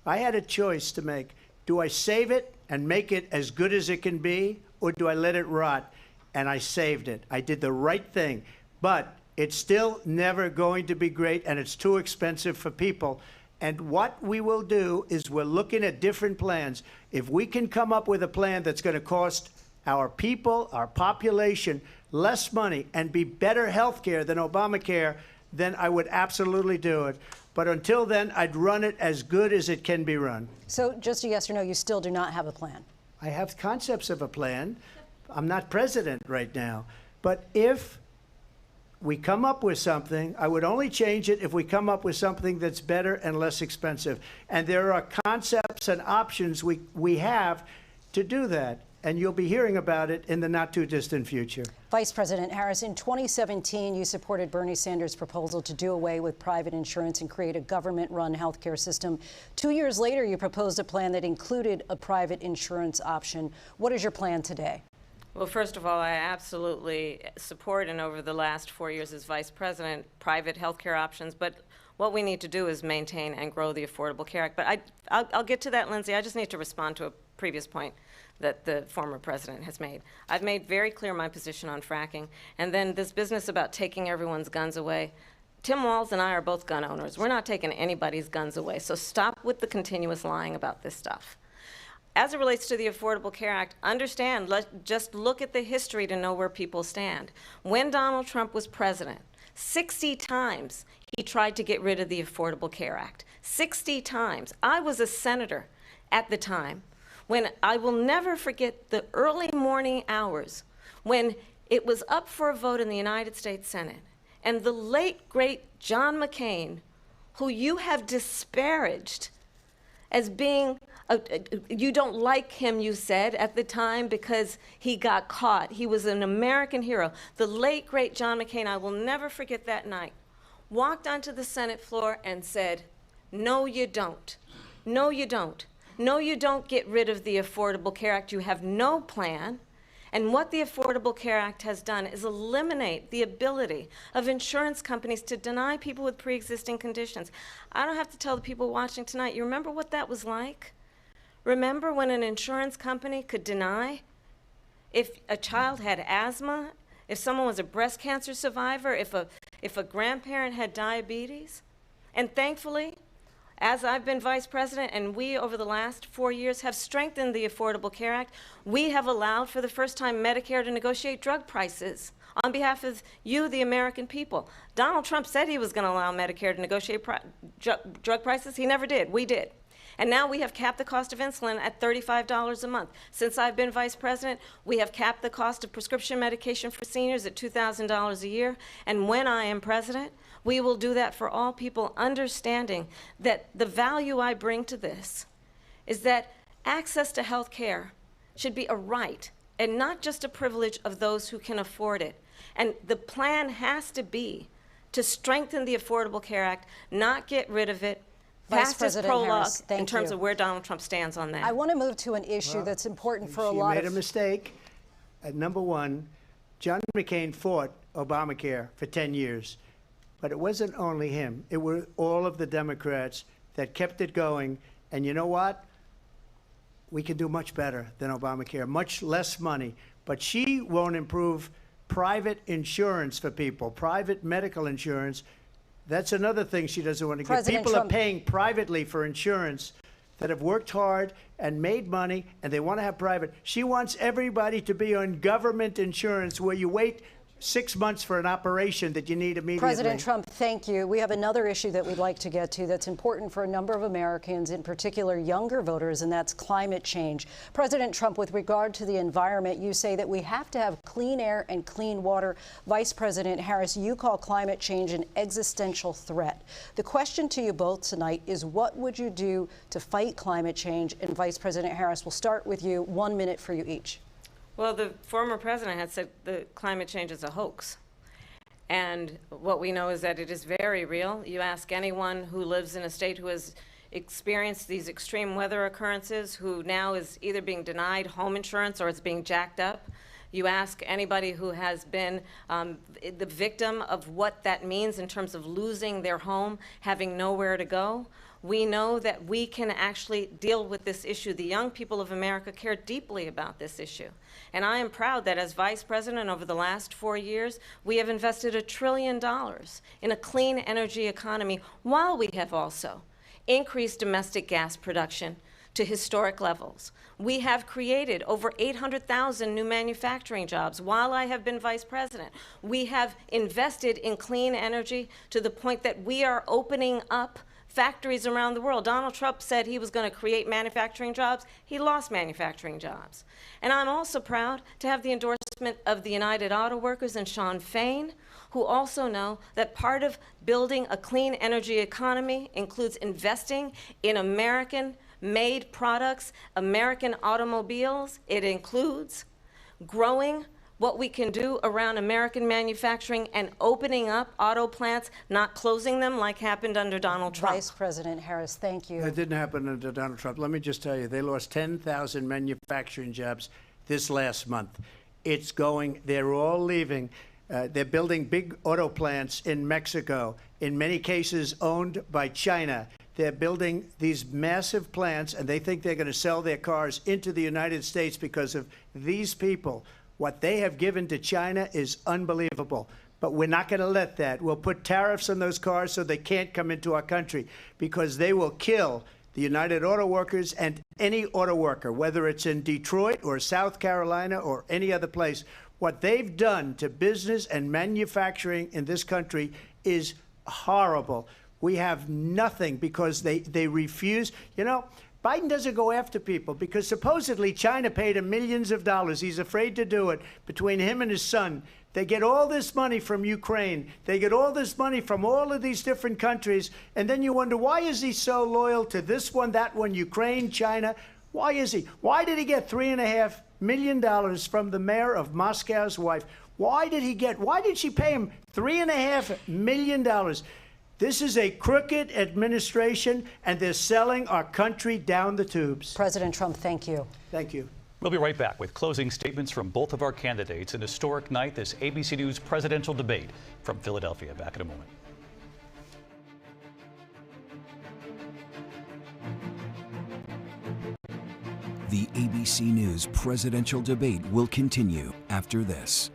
I had a choice to make. Do I save it and make it as good as it can be, or do I let it rot? And I saved it. I did the right thing. But it's still never going to be great, and it's too expensive for people. And what we will do is we're looking at different plans. If we can come up with a plan that's going to cost our people, our population, less money and be better health care than Obamacare, then I would absolutely do it. But until then, I'd run it as good as it can be run. So just a yes or no, you still do not have a plan? I have concepts of a plan. I'm not president right now. But if we come up with something, I would only change it if we come up with something that's better and less expensive. And there are concepts and options we have to do that. And you'll be hearing about it in the not-too-distant future. Vice President Harris, in 2017, you supported Bernie Sanders' proposal to do away with private insurance and create a government-run healthcare system. 2 years later, you proposed a plan that included a private insurance option. What is your plan today? Well, first of all, I absolutely support, and over the last 4 years as vice president, private health care options. But what we need to do is maintain and grow the Affordable Care Act. But I'll get to that, Lindsay. I just need to respond to a previous point that the former president has made. I've made very clear my position on fracking. And then this business about taking everyone's guns away. Tim Walz and I are both gun owners. We're not taking anybody's guns away. So stop with the continuous lying about this stuff. As it relates to the Affordable Care Act, understand, just look at the history to know where people stand. When Donald Trump was president, 60 times he tried to get rid of the Affordable Care Act. 60 times. I was a senator at the time when I will never forget the early morning hours when it was up for a vote in the United States Senate. And the late, great John McCain, who you have disparaged as being, you don't like him, you said, at the time because he got caught. He was an American hero. The late, great John McCain, I will never forget that night, walked onto the Senate floor and said, no, you don't. No, you don't. No, you don't get rid of the Affordable Care Act. You have no plan. And what the Affordable Care Act has done is eliminate the ability of insurance companies to deny people with pre-existing conditions. I don't have to tell the people watching tonight, you remember what that was like? Remember when an insurance company could deny if a child had asthma, if someone was a breast cancer survivor, if a grandparent had diabetes? And thankfully, as I've been vice president and we over the last 4 years have strengthened the Affordable Care Act, we have allowed for the first time Medicare to negotiate drug prices on behalf of you, the American people. Donald Trump said he was going to allow Medicare to negotiate drug prices. He never did. We did. And now we have capped the cost of insulin at $35 a month. Since I've been vice president, we have capped the cost of prescription medication for seniors at $2,000 a year. And when I am president, we will do that for all people, understanding that the value I bring to this is that access to health care should be a right and not just a privilege of those who can afford it. And the plan has to be to strengthen the Affordable Care Act, not get rid of it. Vice President Harris, thank in terms you. of where Donald Trump stands on that. I want to move to an issue that's important for a lot of... She made a mistake. Number one, John McCain fought Obamacare for 10 years. But it wasn't only him. It were all of the Democrats that kept it going. And you know what? We can do much better than Obamacare, much less money. But she won't improve private insurance for people, private medical insurance. That's another thing she doesn't want to get. People are paying privately for insurance that have worked hard and made money, and they want to have private. She wants everybody to be on government insurance where you wait 6 months for an operation that you need immediately. President Trump, thank you. We have another issue that we'd like to get to that's important for a number of Americans, in particular younger voters, and that's climate change. President Trump, with regard to the environment, you say that we have to have clean air and clean water. Vice President Harris, you call climate change an existential threat. The question to you both tonight is, what would you do to fight climate change? And Vice President Harris, we'll start with you. 1 minute for you each. Well, the former president had said that climate change is a hoax. And what we know is that it is very real. You ask anyone who lives in a state who has experienced these extreme weather occurrences, who now is either being denied home insurance or it's being jacked up. You ask anybody who has been the victim of what that means in terms of losing their home, having nowhere to go. We know that we can actually deal with this issue. The young people of America care deeply about this issue. And I am proud that as Vice President over the last 4 years, we have invested $1 trillion in a clean energy economy, while we have also increased domestic gas production to historic levels. We have created over 800,000 new manufacturing jobs while I have been Vice President. We have invested in clean energy to the point that we are opening up factories around the world. Donald Trump said he was going to create manufacturing jobs. He lost manufacturing jobs. And I'm also proud to have the endorsement of the United Auto Workers and Sean Fain, who also know that part of building a clean energy economy includes investing in American-made products, American automobiles. It includes growing what we can do around American manufacturing and opening up auto plants, not closing them like happened under Donald Trump. Vice President Harris, thank you. That didn't happen under Donald Trump. Let me just tell you, they lost 10,000 manufacturing jobs this last month. It's going, they're all leaving. They're building big auto plants in Mexico, in many cases owned by China. They're building these massive plants, and they think they're going to sell their cars into the United States because of these people. What they have given to China is unbelievable. But we're not going to let that. We'll put tariffs on those cars so they can't come into our country, because they will kill the United Auto Workers and any auto worker, whether it's in Detroit or South Carolina or any other place. What they've done to business and manufacturing in this country is horrible. We have nothing because they refuse. You know, Biden doesn't go after people because supposedly China paid him millions of dollars. He's afraid to do it. Between him and his son, they get all this money from Ukraine. They get all this money from all of these different countries. And then you wonder, why is he so loyal to this one, that one, Ukraine, China? Why is he? Why did he get $3.5 million from the mayor of Moscow's wife? Why did she pay him $3.5 million? This is a crooked administration, and they're selling our country down the tubes. President Trump, thank you. Thank you. We'll be right back with closing statements from both of our candidates. An historic night, this ABC News presidential debate from Philadelphia. Back in a moment. The ABC News presidential debate will continue after this.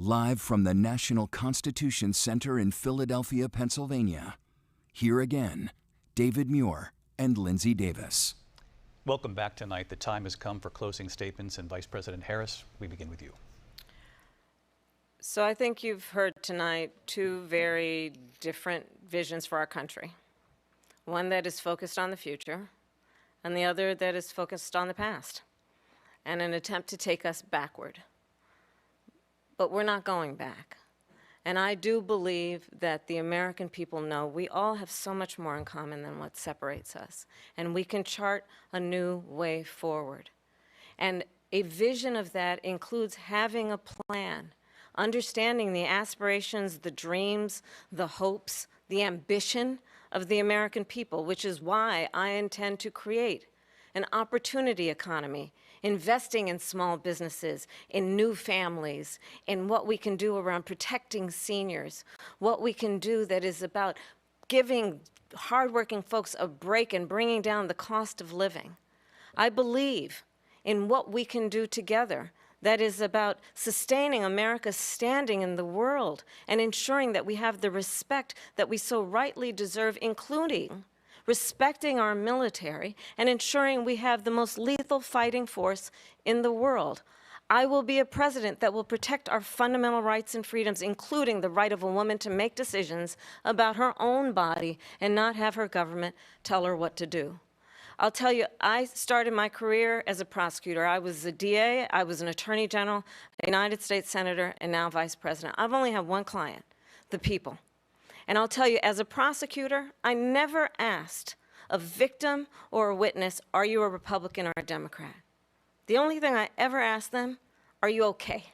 Live from the National Constitution Center in Philadelphia, Pennsylvania. Here again, David Muir and Lindsay Davis. Welcome back tonight. The time has come for closing statements, and Vice President Harris, we begin with you. So I think you've heard tonight two very different visions for our country. One that is focused on the future, and the other that is focused on the past, and an attempt to take us backward. But we're not going back. And I do believe that the American people know we all have so much more in common than what separates us, and we can chart a new way forward. And a vision of that includes having a plan, understanding the aspirations, the dreams, the hopes, the ambition of the American people, which is why I intend to create an opportunity economy, investing in small businesses, in new families, in what we can do around protecting seniors, what we can do that is about giving hardworking folks a break and bringing down the cost of living. I believe in what we can do together that is about sustaining America's standing in the world and ensuring that we have the respect that we so rightly deserve, including respecting our military and ensuring we have the most lethal fighting force in the world. I will be a president that will protect our fundamental rights and freedoms, including the right of a woman to make decisions about her own body and not have her government tell her what to do. I'll tell you, I started my career as a prosecutor. I was a DA, I was an attorney general, a United States senator, and now vice president. I've only had one client, the people. And I'll tell you, as a prosecutor, I never asked a victim or a witness, are you a Republican or a Democrat? The only thing I ever asked them, are you okay?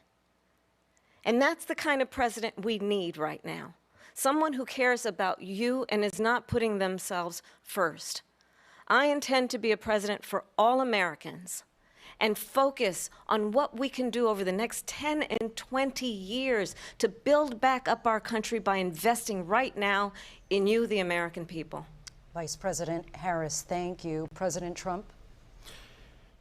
And that's the kind of president we need right now. Someone who cares about you and is not putting themselves first. I intend to be a president for all Americans and focus on what we can do over the next 10 and 20 years to build back up our country by investing right now in you, the American people. Vice President Harris, thank you. President Trump?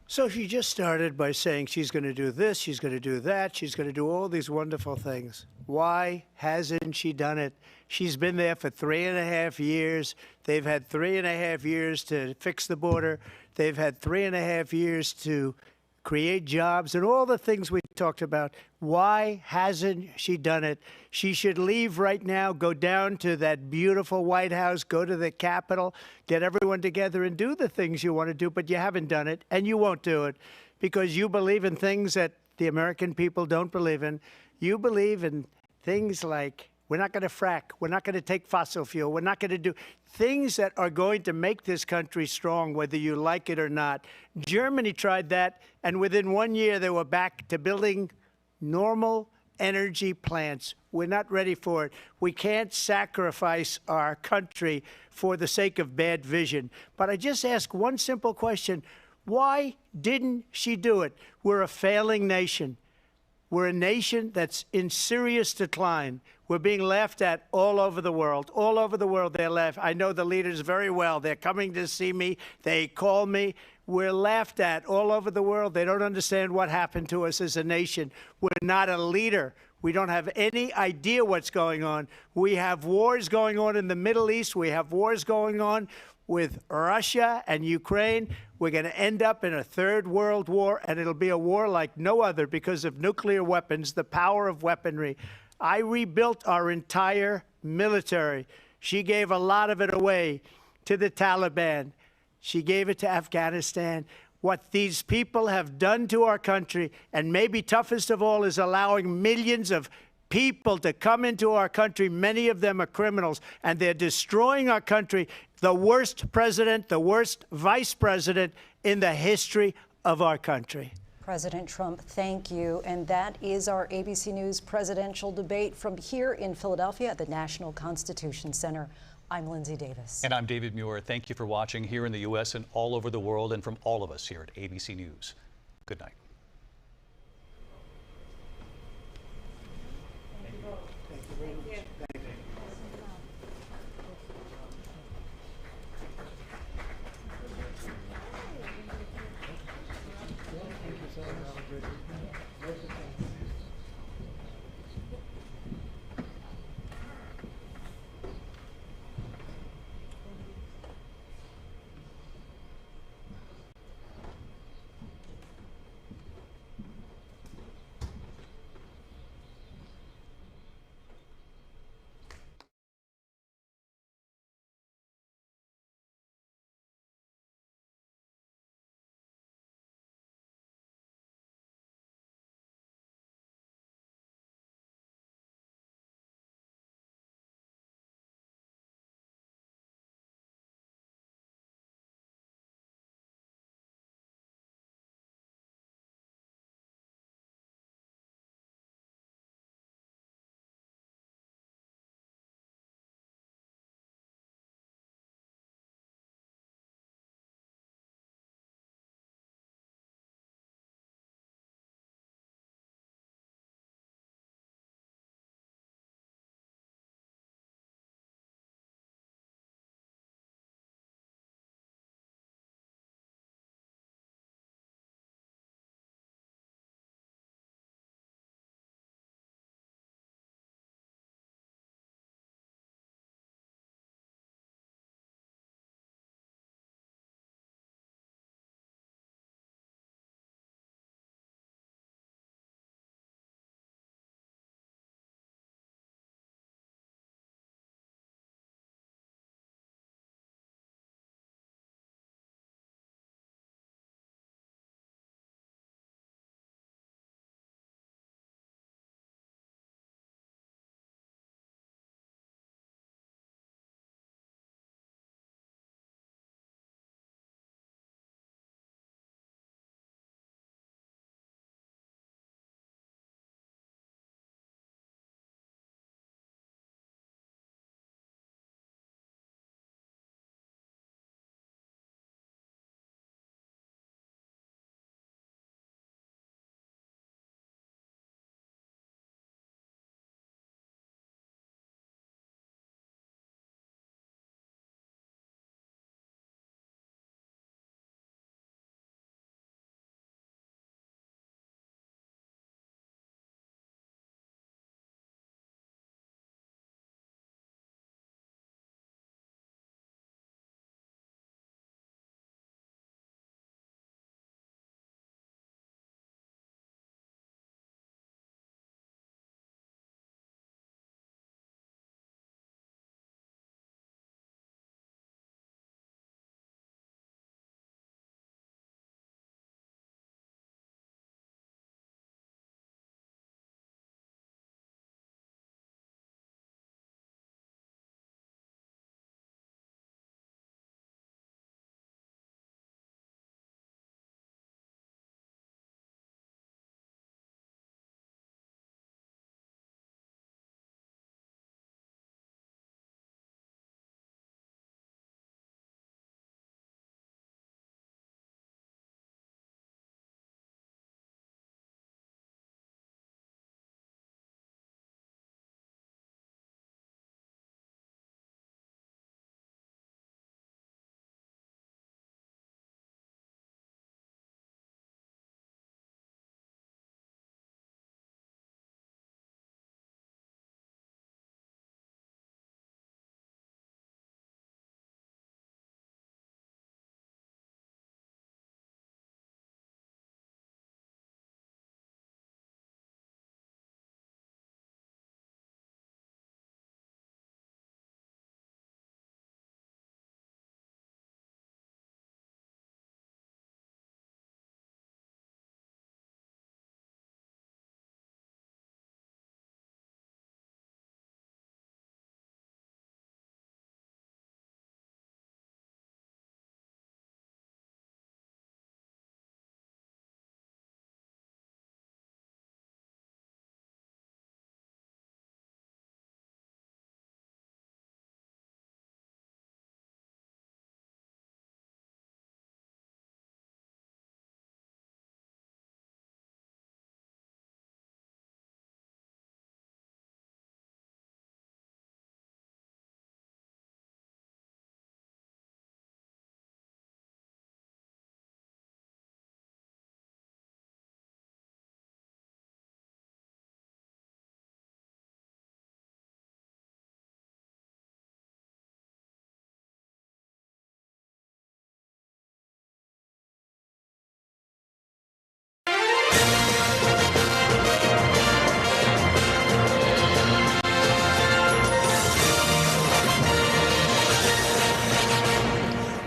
So she just started by saying she's going to do this, she's going to do that, she's going to do all these wonderful things. Why hasn't she done it? She's been there for 3.5 years. They've had 3.5 years to fix the border. They've had 3.5 years to create jobs and all the things we talked about. Why hasn't she done it? She should leave right now, go down to that beautiful White House, go to the Capitol, get everyone together and do the things you want to do, but you haven't done it, and you won't do it because you believe in things that the American people don't believe in. You believe in things like we're not going to frack, we're not going to take fossil fuel, we're not going to do things that are going to make this country strong, whether you like it or not. Germany tried that, and within 1 year, they were back to building normal energy plants. We're not ready for it. We can't sacrifice our country for the sake of bad vision. But I just ask one simple question. Why didn't she do it? We're a failing nation. We're a nation that's in serious decline. We're being laughed at all over the world. All over the world, they're laughed. I know the leaders very well. They're coming to see me. They call me. We're laughed at all over the world. They don't understand what happened to us as a nation. We're not a leader. We don't have any idea what's going on. We have wars going on in the Middle East. We have wars going on with Russia and Ukraine. We're going to end up in a third world war, and it'll be a war like no other because of nuclear weapons, the power of weaponry. I rebuilt our entire military. She gave a lot of it away to the Taliban. She gave it to Afghanistan. What these people have done to our country, and maybe toughest of all, is allowing millions of people to come into our country. Many of them are criminals, and they're destroying our country. The worst president, the worst vice president in the history of our country. President Trump, thank you. And that is our ABC News presidential debate from here in Philadelphia at the National Constitution Center. I'm Lindsay Davis. And I'm David Muir. Thank you for watching here in the U.S. and all over the world, and from all of us here at ABC News. Good night.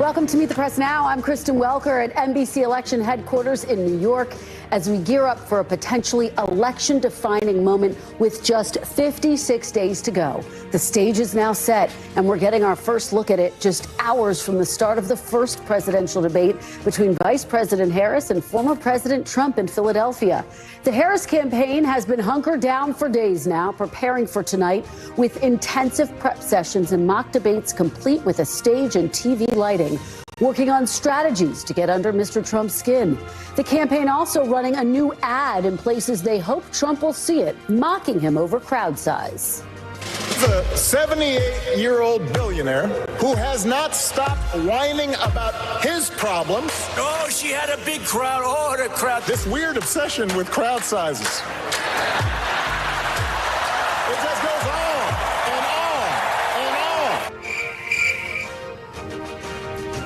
Welcome to Meet the Press Now. I'm Kristen Welker at NBC Election Headquarters in New York as we gear up for a potentially election-defining moment with just 56 days to go. The stage is now set, and we're getting our first look at it just hours from the start of the first presidential debate between Vice President Harris and former President Trump in Philadelphia. The Harris campaign has been hunkered down for days now, preparing for tonight with intensive prep sessions and mock debates complete with a stage and TV lighting, working on strategies to get under Mr. Trump's skin. The campaign also running a new ad in places they hope Trump will see it, mocking him over crowd size. The 78-year-old billionaire who has not stopped whining about his problems. Oh, she had a big crowd. Oh, the crowd. This weird obsession with crowd sizes. It just goes on and on and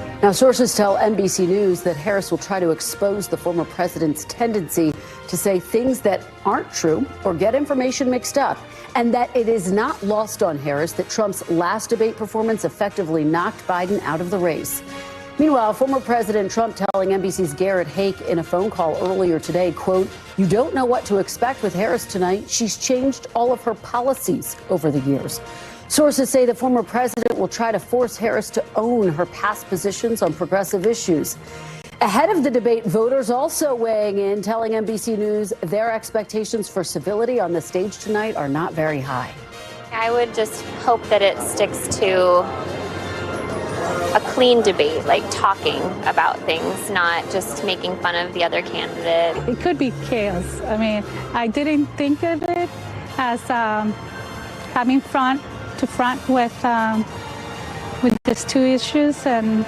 on. Now, sources tell NBC News that Harris will try to expose the former president's tendency to say things that aren't true or get information mixed up, and that it is not lost on Harris that Trump's last debate performance effectively knocked Biden out of the race. Meanwhile, former President Trump telling NBC's Garrett Haake in a phone call earlier today, quote, "You don't know what to expect with Harris tonight. She's changed all of her policies over the years." Sources say the former president will try to force Harris to own her past positions on progressive issues. Ahead of the debate, voters also weighing in, telling NBC News their expectations for civility on the stage tonight are not very high. I would just hope that it sticks to a clean debate, like talking about things, not just making fun of the other candidate. It could be chaos. I mean, I didn't think of it as having front to front with these two issues, and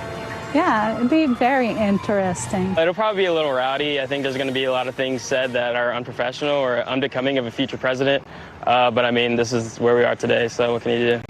yeah, it'd be very interesting. It'll probably be a little rowdy. I think there's going to be a lot of things said that are unprofessional or unbecoming of a future president. But I mean, this is where we are today, so what can you do?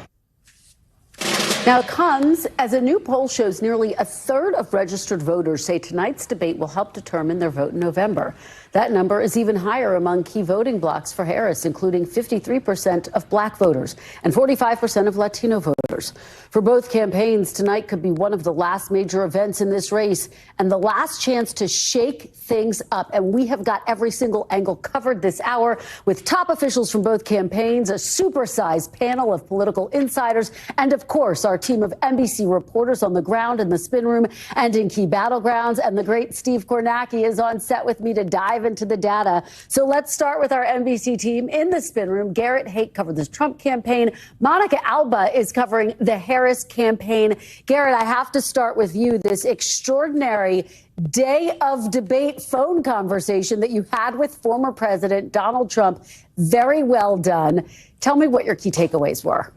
Now, it comes as a new poll shows nearly a third of registered voters say tonight's debate will help determine their vote in November. That number is even higher among key voting blocs for Harris, including 53% of black voters and 45% of Latino voters. For both campaigns, tonight could be one of the last major events in this race and the last chance to shake things up. And we have got every single angle covered this hour with top officials from both campaigns, a supersized panel of political insiders, and of course, our team of NBC reporters on the ground in the spin room and in key battlegrounds. And the great Steve Kornacki is on set with me to dive into the data. So let's start with our NBC team in the spin room. Garrett Haake covered the Trump campaign. Monica Alba is covering the Harris campaign. Garrett, I have to start with you. This extraordinary day of debate phone conversation that you had with former President Donald Trump. Very well done. Tell me what your key takeaways were.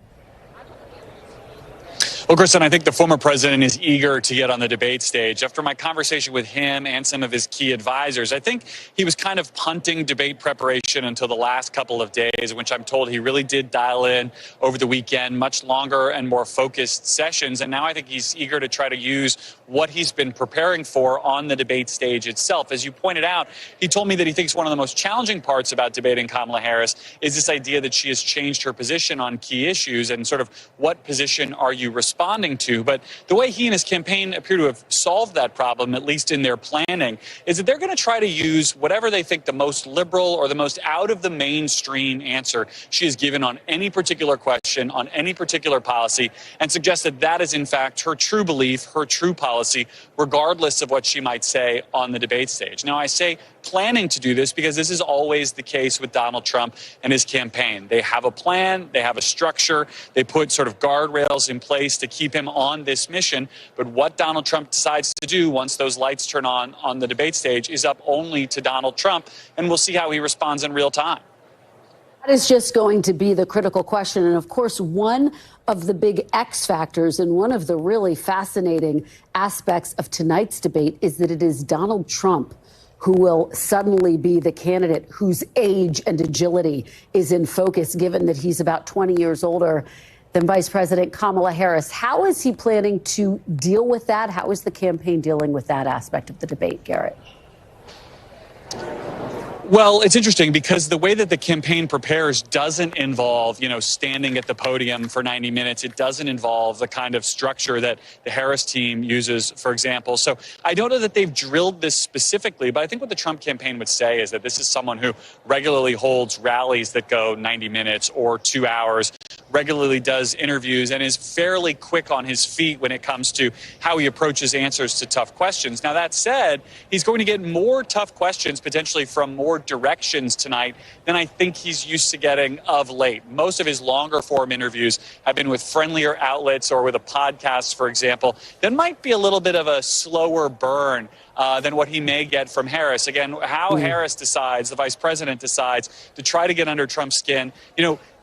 Well, Kristen, I think the former president is eager to get on the debate stage. After my conversation with him and some of his key advisors, I think he was kind of punting debate preparation until the last couple of days, which I'm told he really did dial in over the weekend, much longer and more focused sessions. And now I think he's eager to try to use what he's been preparing for on the debate stage itself. As you pointed out, he told me that he thinks one of the most challenging parts about debating Kamala Harris is this idea that she has changed her position on key issues and sort of what position are you responding to. But the way he and his campaign appear to have solved that problem, at least in their planning, is that they're going to try to use whatever they think the most liberal or the most out of the mainstream answer she has given on any particular question, on any particular policy, and suggest that that is in fact her true belief, her true policy, regardless of what she might say on the debate stage. Now, I say planning to do this because this is always the case with Donald Trump and his campaign. They have a plan, they have a structure, they put sort of guardrails in place to keep him on this mission. But what Donald Trump decides to do once those lights turn on the debate stage is up only to Donald Trump, and we'll see how he responds in real time. That is just going to be the critical question. And of course, one of the big X factors and one of the really fascinating aspects of tonight's debate is that it is Donald Trump who will suddenly be the candidate whose age and agility is in focus, given that he's about 20 years older than Vice President Kamala Harris. How is he planning to deal with that? How is the campaign dealing with that aspect of the debate, Garrett? Well, it's interesting because the way that the campaign prepares doesn't involve, standing at the podium for 90 minutes. It doesn't involve the kind of structure that the Harris team uses, for example. So I don't know that they've drilled this specifically, but I think what the Trump campaign would say is that this is someone who regularly holds rallies that go 90 minutes or 2 hours, regularly does interviews, and is fairly quick on his feet when it comes to how he approaches answers to tough questions. Now, that said, he's going to get more tough questions potentially from more directions tonight than I think he's used to getting of late. Most of his longer form interviews have been with friendlier outlets or with a podcast, for example, that might be a little bit of a slower burn than what he may get from Harris. Again, how Harris decides, the vice president decides to try to get under Trump's skin,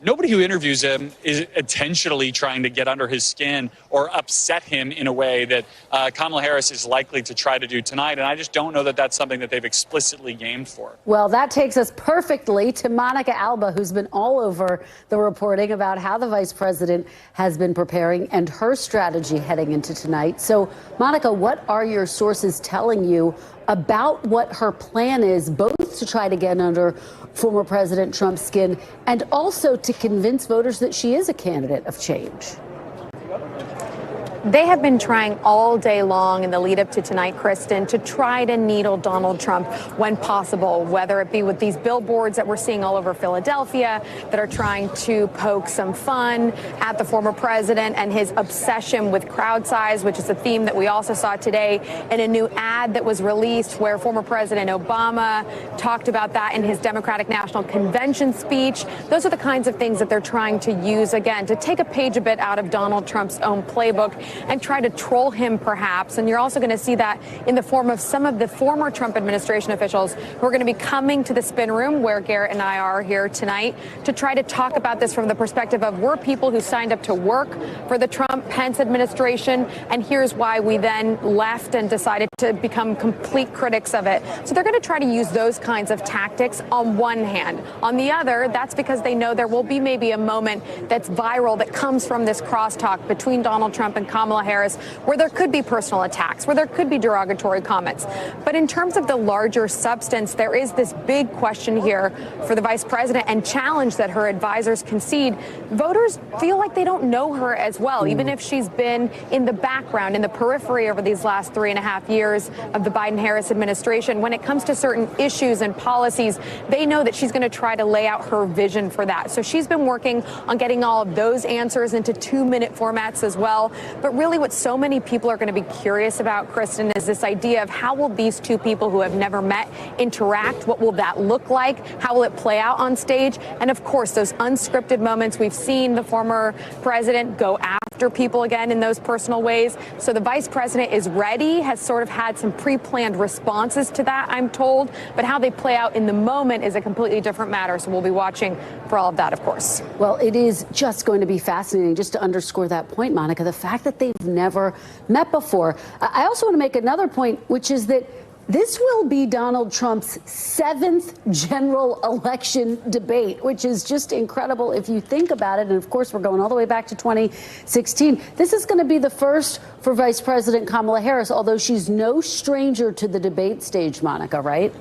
nobody who interviews him is intentionally trying to get under his skin or upset him in a way that Kamala Harris is likely to try to do tonight. And I just don't know that that's something that they've explicitly aimed for. Well, that takes us perfectly to Monica Alba, who's been all over the reporting about how the vice president has been preparing and her strategy heading into tonight. So, Monica, what are your sources telling you about what her plan is, both to try to get under former President Trump's skin and also to convince voters that she is a candidate of change? They have been trying all day long in the lead up to tonight, Kristen, to try to needle Donald Trump when possible, whether it be with these billboards that we're seeing all over Philadelphia that are trying to poke some fun at the former president and his obsession with crowd size, which is a theme that we also saw today in a new ad that was released where former President Obama talked about that in his Democratic National Convention speech. Those are the kinds of things that they're trying to use, again, to take a page a bit out of Donald Trump's own playbook and try to troll him, perhaps. And you're also going to see that in the form of some of the former Trump administration officials who are going to be coming to the spin room where Garrett and I are here tonight to try to talk about this from the perspective of we're people who signed up to work for the Trump-Pence administration, and here's why we then left and decided to become complete critics of it. So they're going to try to use those kinds of tactics on one hand. On the other, that's because they know there will be maybe a moment that's viral that comes from this crosstalk between Donald Trump and Kamala Harris, where there could be personal attacks, where there could be derogatory comments. But in terms of the larger substance, there is this big question here for the vice president and challenge that her advisors concede. Voters feel like they don't know her as well, even if she's been in the background, in the periphery over these last 3.5 years of the Biden-Harris administration. When it comes to certain issues and policies, they know that she's going to try to lay out her vision for that. So she's been working on getting all of those answers into 2-minute formats as well. But really what so many people are going to be curious about, Kristen, is this idea of how will these two people who have never met interact? What will that look like? How will it play out on stage? And of course, those unscripted moments, we've seen the former president go after people again in those personal ways. So the vice president is ready, has sort of had some pre-planned responses to that, I'm told. But how they play out in the moment is a completely different matter. So we'll be watching for all of that, of course. Well, it is just going to be fascinating, just to underscore that point, Monica, the fact that they've never met before. I also want to make another point, which is that this will be Donald Trump's 7th general election debate, which is just incredible if you think about it. And of course, we're going all the way back to 2016. This is going to be the first for Vice President Kamala Harris, although she's no stranger to the debate stage, Monica, right?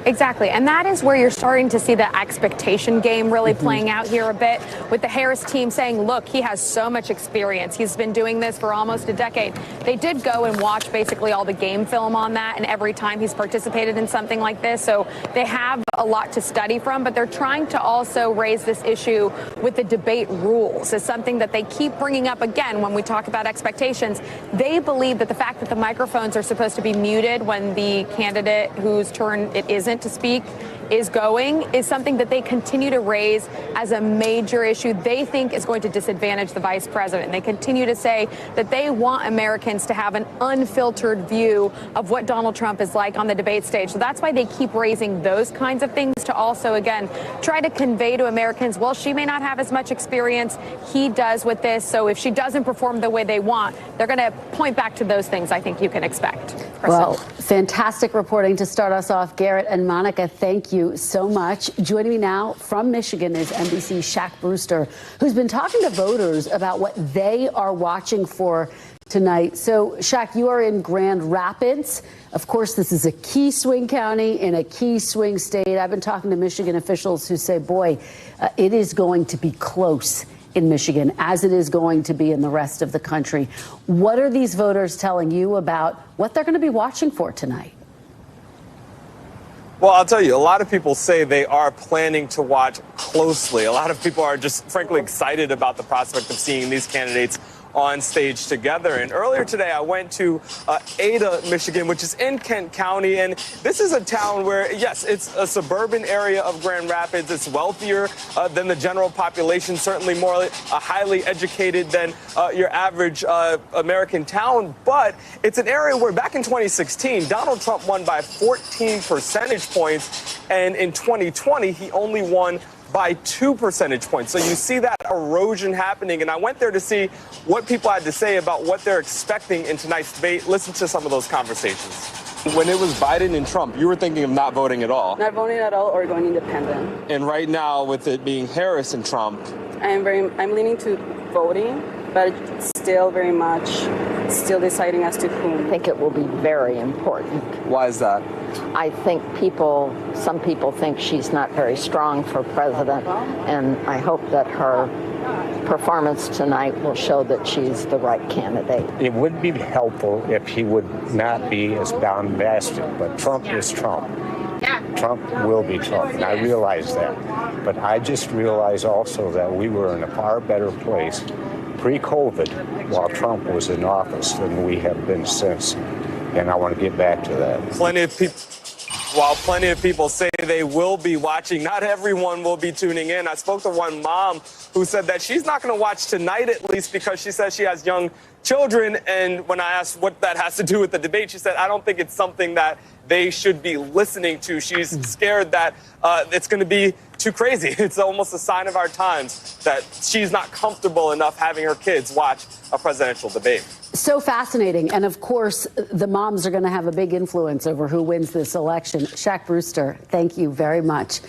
Exactly. And that is where you're starting to see the expectation game really playing out here a bit, with the Harris team saying, look, he has so much experience. He's been doing this for almost a decade. They did go and watch basically all the game film on that, and every time he's participated in something like this. So they have a lot to study from, but they're trying to also raise this issue with the debate rules as something that they keep bringing up again when we talk about expectations. They believe that the fact that the microphones are supposed to be muted when the candidate whose turn it isn't to speak is going is something that they continue to raise as a major issue they think is going to disadvantage the vice president. They continue to say that they want Americans to have an unfiltered view of what Donald Trump is like on the debate stage. So that's why they keep raising those kinds of things to also, again, try to convey to Americans, well, she may not have as much experience. He does with this. So if she doesn't perform the way they want, they're going to point back to those things I think you can expect. Well, fantastic reporting to start us off. Garrett and Monica, thank you. you so much. Joining me now from Michigan is NBC's Shaq Brewster, who's been talking to voters about what they are watching for tonight. So, Shaq, you are in Grand Rapids. Of course, this is a key swing county in a key swing state. I've been talking to Michigan officials who say, boy, it is going to be close in Michigan, as it is going to be in the rest of the country. What are these voters telling you about what they're going to be watching for tonight? Well, I'll tell you, a lot of people say they are planning to watch closely. A lot of people are just frankly excited about the prospect of seeing these candidates on stage together. And earlier today, I went to Ada, Michigan, which is in Kent County. And this is a town where, yes, it's a suburban area of Grand Rapids. It's wealthier than the general population, certainly more highly educated than your average American town. But it's an area where back in 2016, Donald Trump won by 14 percentage points. And in 2020, he only won by 2 percentage points. So you see that erosion happening. And I went there to see what people had to say about what they're expecting in tonight's debate. Listen to some of those conversations. When it was Biden and Trump, you were thinking of not voting at all. Not voting at all or going independent. And right now, with it being Harris and Trump, I'm leaning to voting, but still very much still deciding as to whom. I think it will be very important. Why is that? I think some people think she's not very strong for president, and I hope that her performance tonight will show that she's the right candidate. It would be helpful if he would not be as bombastic, but Trump is Trump. Trump will be Trump, and I realize that. But I just realize also that we were in a far better place pre-COVID while Trump was in office than we have been since. And I want to get back to that. While plenty of people say they will be watching, not everyone will be tuning in. I spoke to one mom who said that she's not going to watch tonight, at least because she says she has young children. And when I asked what that has to do with the debate, she said, I don't think it's something that they should be listening to. She's scared that it's going to be too crazy. It's almost a sign of our times that she's not comfortable enough having her kids watch a presidential debate. So fascinating. And of course, the moms are going to have a big influence over who wins this election. Shaq Brewster, thank you very much.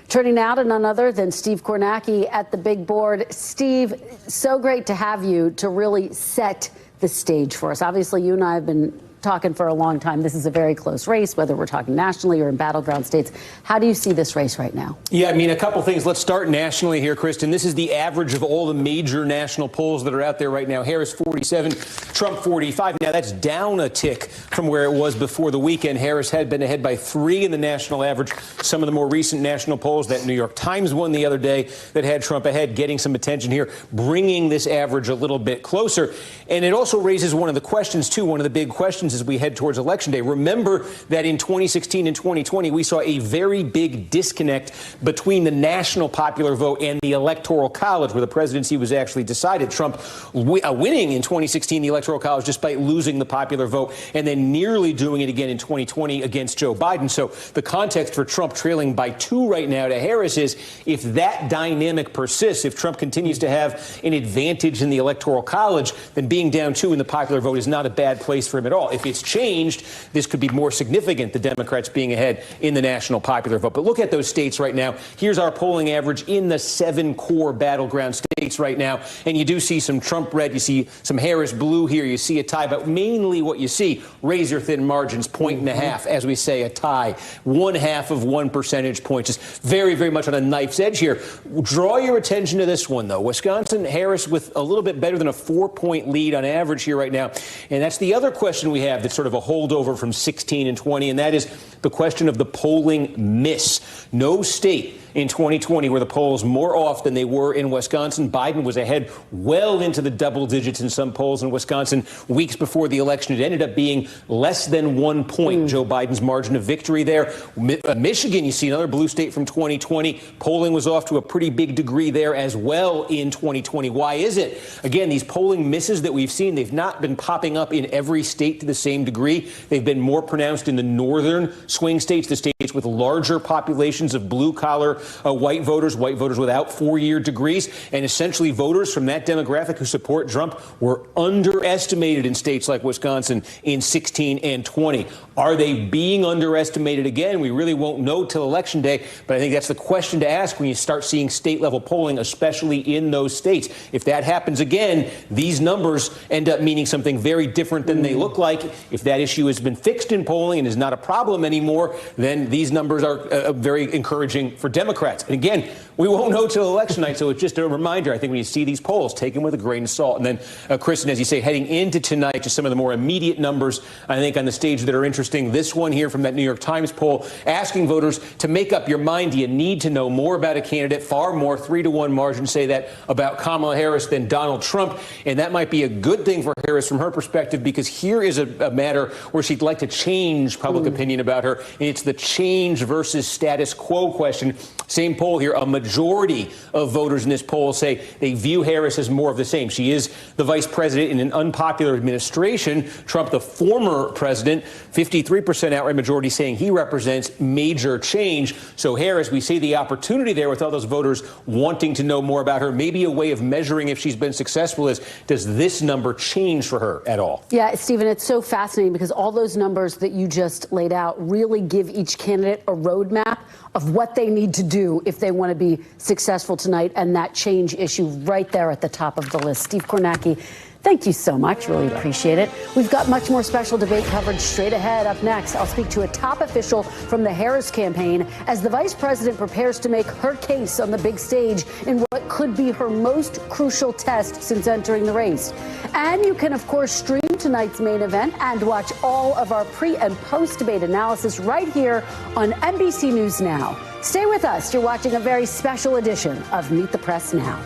Turning now to none other than Steve Kornacki at the big board. Steve, so great to have you to really set the stage for us. Obviously, you and I have been talking for a long time. This is a very close race, whether we're talking nationally or in battleground states. How do you see this race right now? Yeah, I mean, a couple things. Let's start nationally here, Kristen. This is the average of all the major national polls that are out there right now. Harris 47, Trump 45. Now, that's down a tick from where it was before the weekend. Harris had been ahead by 3 in the national average. Some of the more recent national polls, that New York Times one the other day that had Trump ahead, getting some attention here, bringing this average a little bit closer. And it also raises one of the questions, too. One of the big questions as we head towards Election Day. Remember that in 2016 and 2020, we saw a very big disconnect between the national popular vote and the Electoral College, where the presidency was actually decided. Trump winning in 2016, the Electoral College, despite losing the popular vote, and then nearly doing it again in 2020 against Joe Biden. So the context for Trump trailing by 2 right now to Harris is, if that dynamic persists, if Trump continues to have an advantage in the Electoral College, then being down 2 in the popular vote is not a bad place for him at all. If it's changed, this could be more significant, the Democrats being ahead in the national popular vote. But look at those states right now. Here's our polling average in the 7 core battleground states right now. And you do see some Trump red. You see some Harris blue here. You see a tie. But mainly what you see, razor thin margins, 1.5, as we say, a tie. 1/2 of 1 percentage point. Just very, very much on a knife's edge here. Draw your attention to this one, though. Wisconsin, Harris with a little bit better than a 4-point lead on average here right now. And that's the other question we have that's sort of a holdover from 16 and 20, and that is the question of the polling miss. No state in 2020 where the polls more off than they were in Wisconsin. Biden was ahead well into the double digits in some polls in Wisconsin weeks before the election. It ended up being less than 1 point, Joe Biden's margin of victory there. Michigan, you see another blue state from 2020. Polling was off to a pretty big degree there as well in 2020. Why is it? Again, these polling misses that we've seen, they've not been popping up in every state to the same degree. They've been more pronounced in the northern swing states, the states with larger populations of blue-collar white voters without four-year degrees, and essentially voters from that demographic who support Trump were underestimated in states like Wisconsin in 16 and 20. Are they being underestimated again? We really won't know till Election Day, but I think that's the question to ask when you start seeing state-level polling, especially in those states. If that happens again, these numbers end up meaning something very different than they look like. If that issue has been fixed in polling and is not a problem anymore, then these numbers are very encouraging for Democrats. And again, we won't know till election night, so it's just a reminder. I think when you see these polls, take them with a grain of salt. And then, Kristen, as you say, heading into tonight, just some of the more immediate numbers, I think, on the stage that are interesting. This one here from that New York Times poll, asking voters to make up your mind. Do you need to know more about a candidate? Far more, 3-to-1 margin say that about Kamala Harris than Donald Trump. And that might be a good thing for Harris from her perspective, because here is a matter where she'd like to change public opinion about her. And it's the change versus status quo question. Same poll here. A majority of voters in this poll say they view Harris as more of the same. She is the vice president in an unpopular administration. Trump, the former president, 53% outright majority saying he represents major change. So Harris, we see the opportunity there with all those voters wanting to know more about her. Maybe a way of measuring if she's been successful is, does this number change for her at all? Yeah, Stephen, it's so fascinating because all those numbers that you just laid out really give each candidate a roadmap of what they need to do if they want to be successful tonight, and that change issue right there at the top of the list. Steve Kornacki, thank you so much. Really appreciate it. We've got much more special debate coverage straight ahead. Up next, I'll speak to a top official from the Harris campaign as the vice president prepares to make her case on the big stage in what could be her most crucial test since entering the race. And you can, of course, stream tonight's main event and watch all of our pre- and post-debate analysis right here on NBC News Now. Stay with us. You're watching a very special edition of Meet the Press Now.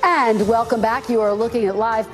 And welcome back. You are looking at live pictures